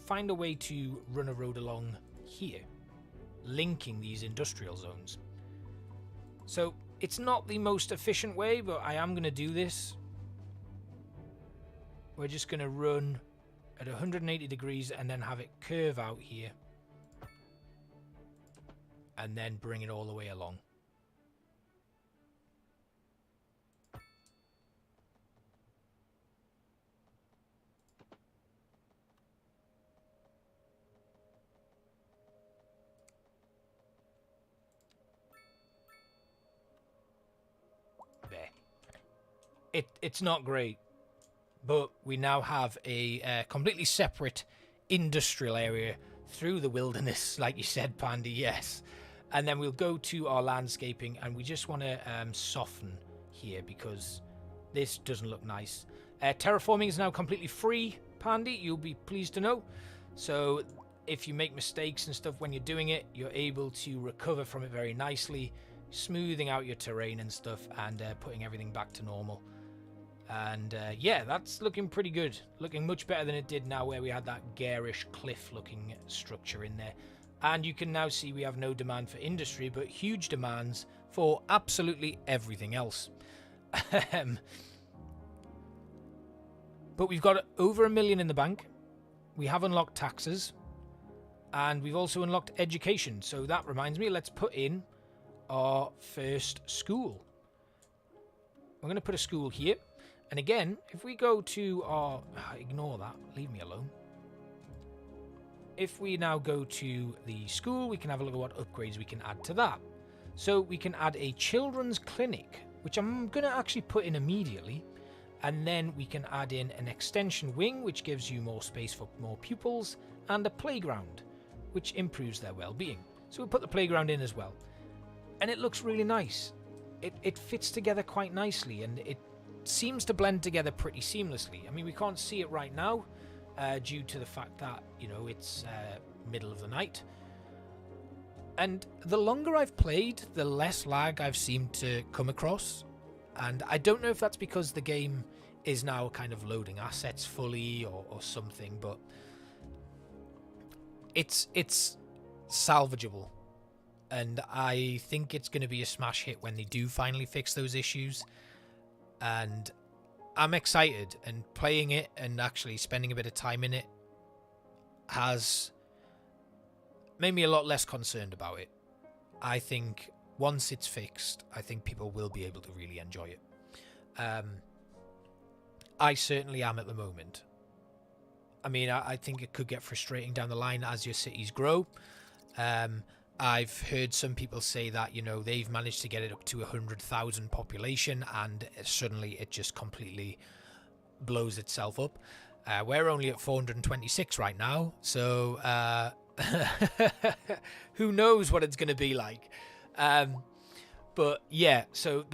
find a way to run a road along here, linking these industrial zones. So it's not the most efficient way, but I am going to do this. We're just going to run at 180 degrees and then have it curve out here, and then bring it all the way along. There. It's not great. But we now have a completely separate industrial area through the wilderness, like you said, Pandy, yes. And then we'll go to our landscaping, and we just want to soften here because this doesn't look nice. Terraforming is now completely free, Pandy, you'll be pleased to know. So if you make mistakes and stuff when you're doing it, you're able to recover from it very nicely, smoothing out your terrain and stuff, and putting everything back to normal. And yeah, that's looking pretty good. Looking much better than it did now, where we had that garish cliff looking structure in there. And you can now see we have no demand for industry, but huge demands for absolutely everything else. But we've got over 1 million in the bank. We have unlocked taxes. And we've also unlocked education. So that reminds me, let's put in our first school. We're going to put a school here. And again, if we go to our... ignore that. Leave me alone. If we now go to the school, we can have a look at what upgrades we can add to that. So we can add a children's clinic, which I'm going to actually put in immediately. And then we can add in an extension wing, which gives you more space for more pupils, and a playground, which improves their well-being. So we'll put the playground in as well. And it looks really nice. It fits together quite nicely, and it seems to blend together pretty seamlessly. I mean, we can't see it right now, due to the fact that, you know, it's middle of the night. And the longer I've played, the less lag I've seemed to come across. And I don't know if that's because the game is now kind of loading assets fully or something, but it's salvageable. And I think it's going to be a smash hit when they do finally fix those issues. And I'm excited, and playing it and actually spending a bit of time in it has made me a lot less concerned about it. I think once it's fixed, I think people will be able to really enjoy it. I certainly am at the moment. I mean, I think it could get frustrating down the line as your cities grow. I've heard some people say that, you know, they've managed to get it up to 100,000 population and suddenly it just completely blows itself up. We're only at 426 right now, so who knows what it's going to be like. But yeah, so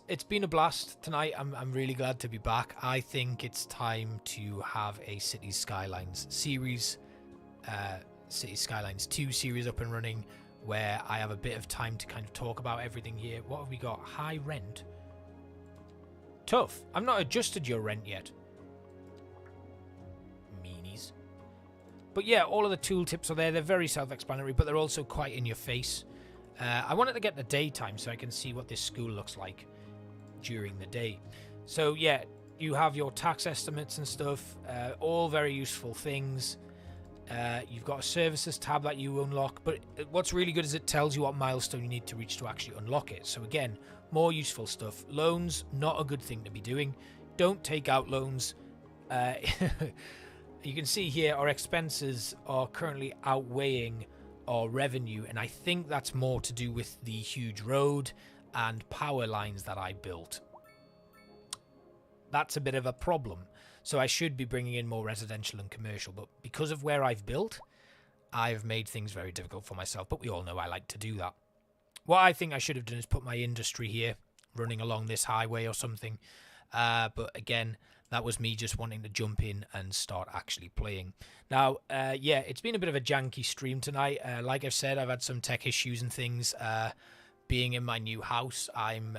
it's been a blast tonight. I'm really glad to be back. I think it's time to have a Cities Skylines series, Cities Skylines 2 series up and running, where I have a bit of time to kind of talk about everything here. What have we got? High rent. Tough. I've not adjusted your rent yet. Meanies. But yeah, all of the tooltips are there. They're very self-explanatory, but they're also quite in your face. I wanted to get the daytime so I can see what this school looks like during the day. So yeah, you have your tax estimates and stuff, all very useful things. You've got a services tab that you unlock, but what's really good is it tells you what milestone you need to reach to actually unlock it. So again, more useful stuff. Loans, not a good thing to be doing. Don't take out loans. You can see here our expenses are currently outweighing our revenue, and I think that's more to do with the huge road and power lines that I built. That's a bit of a problem. So I should be bringing in more residential and commercial, but because of where I've built, I've made things very difficult for myself, but we all know I like to do that. What I think I should have done is put my industry here, running along this highway or something. But again, that was me just wanting to jump in and start actually playing. Now, yeah, it's been a bit of a janky stream tonight. Like I've said, I've had some tech issues and things. Being in my new house, I'm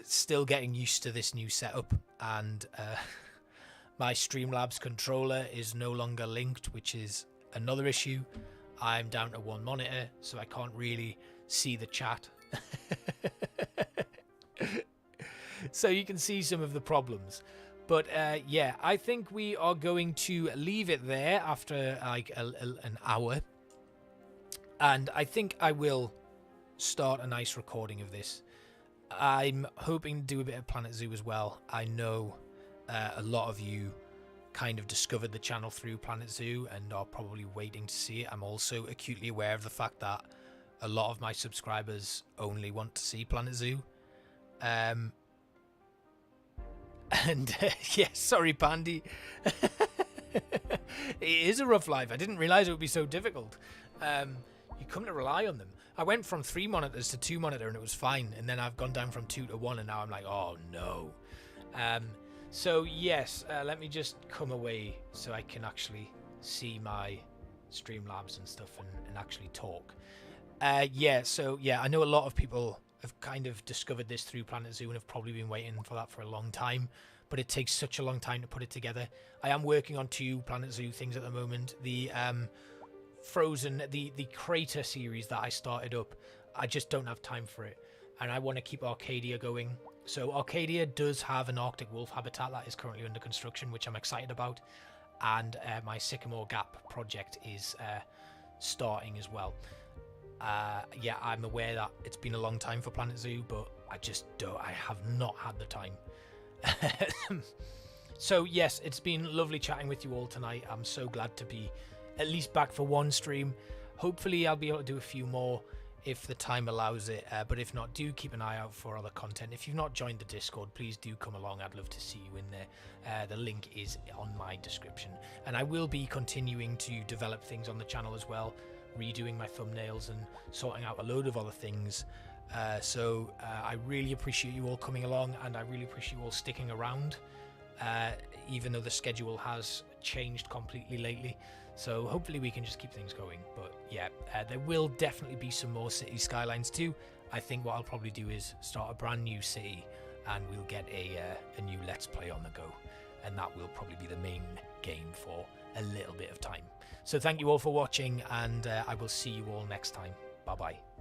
still getting used to this new setup, and my Streamlabs controller is no longer linked, which is another issue. I'm down to one monitor, so I can't really see the chat. So you can see some of the problems. But yeah, I think we are going to leave it there after like an hour. And I think I will start a nice recording of this. I'm hoping to do a bit of Planet Zoo as well. I know a lot of you kind of discovered the channel through Planet Zoo and are probably waiting to see it. I'm also acutely aware of the fact that a lot of my subscribers only want to see Planet Zoo. And yeah, sorry, Pandy. It is a rough life. I didn't realize it would be so difficult. You come to rely on them. I went from 3 monitors to 2 monitor and it was fine, and then I've gone down from 2 to 1 and now I'm like, oh no. So yes, let me just come away so I can actually see my Streamlabs and stuff and actually talk. Yeah, so yeah, I know a lot of people have kind of discovered this through Planet Zoo and have probably been waiting for that for a long time, but it takes such a long time to put it together. I am working on 2 Planet Zoo things at the moment. The Frozen, the Crater series that I started up, I just don't have time for it, and I want to keep Arcadia going. So Arcadia does have an Arctic wolf habitat that is currently under construction, which I'm excited about, and my Sycamore Gap project is starting as well. Yeah, I'm aware that it's been a long time for Planet Zoo, but I have not had the time. So yes, it's been lovely chatting with you all tonight. I'm so glad to be at least back for one stream. Hopefully I'll be able to do a few more if the time allows it, but if not, do keep an eye out for other content. If you've not joined the Discord, please do come along. I'd love to see you in there. The link is on my description, and I will be continuing to develop things on the channel as well, redoing my thumbnails and sorting out a load of other things. So I really appreciate you all coming along, and I really appreciate you all sticking around, even though the schedule has changed completely lately. So hopefully we can just keep things going. But yeah, there will definitely be some more City Skylines too. I think what I'll probably do is start a brand new city, and we'll get a new Let's Play on the go, and that will probably be the main game for a little bit of time. So thank you all for watching, and I will see you all next time. Bye bye.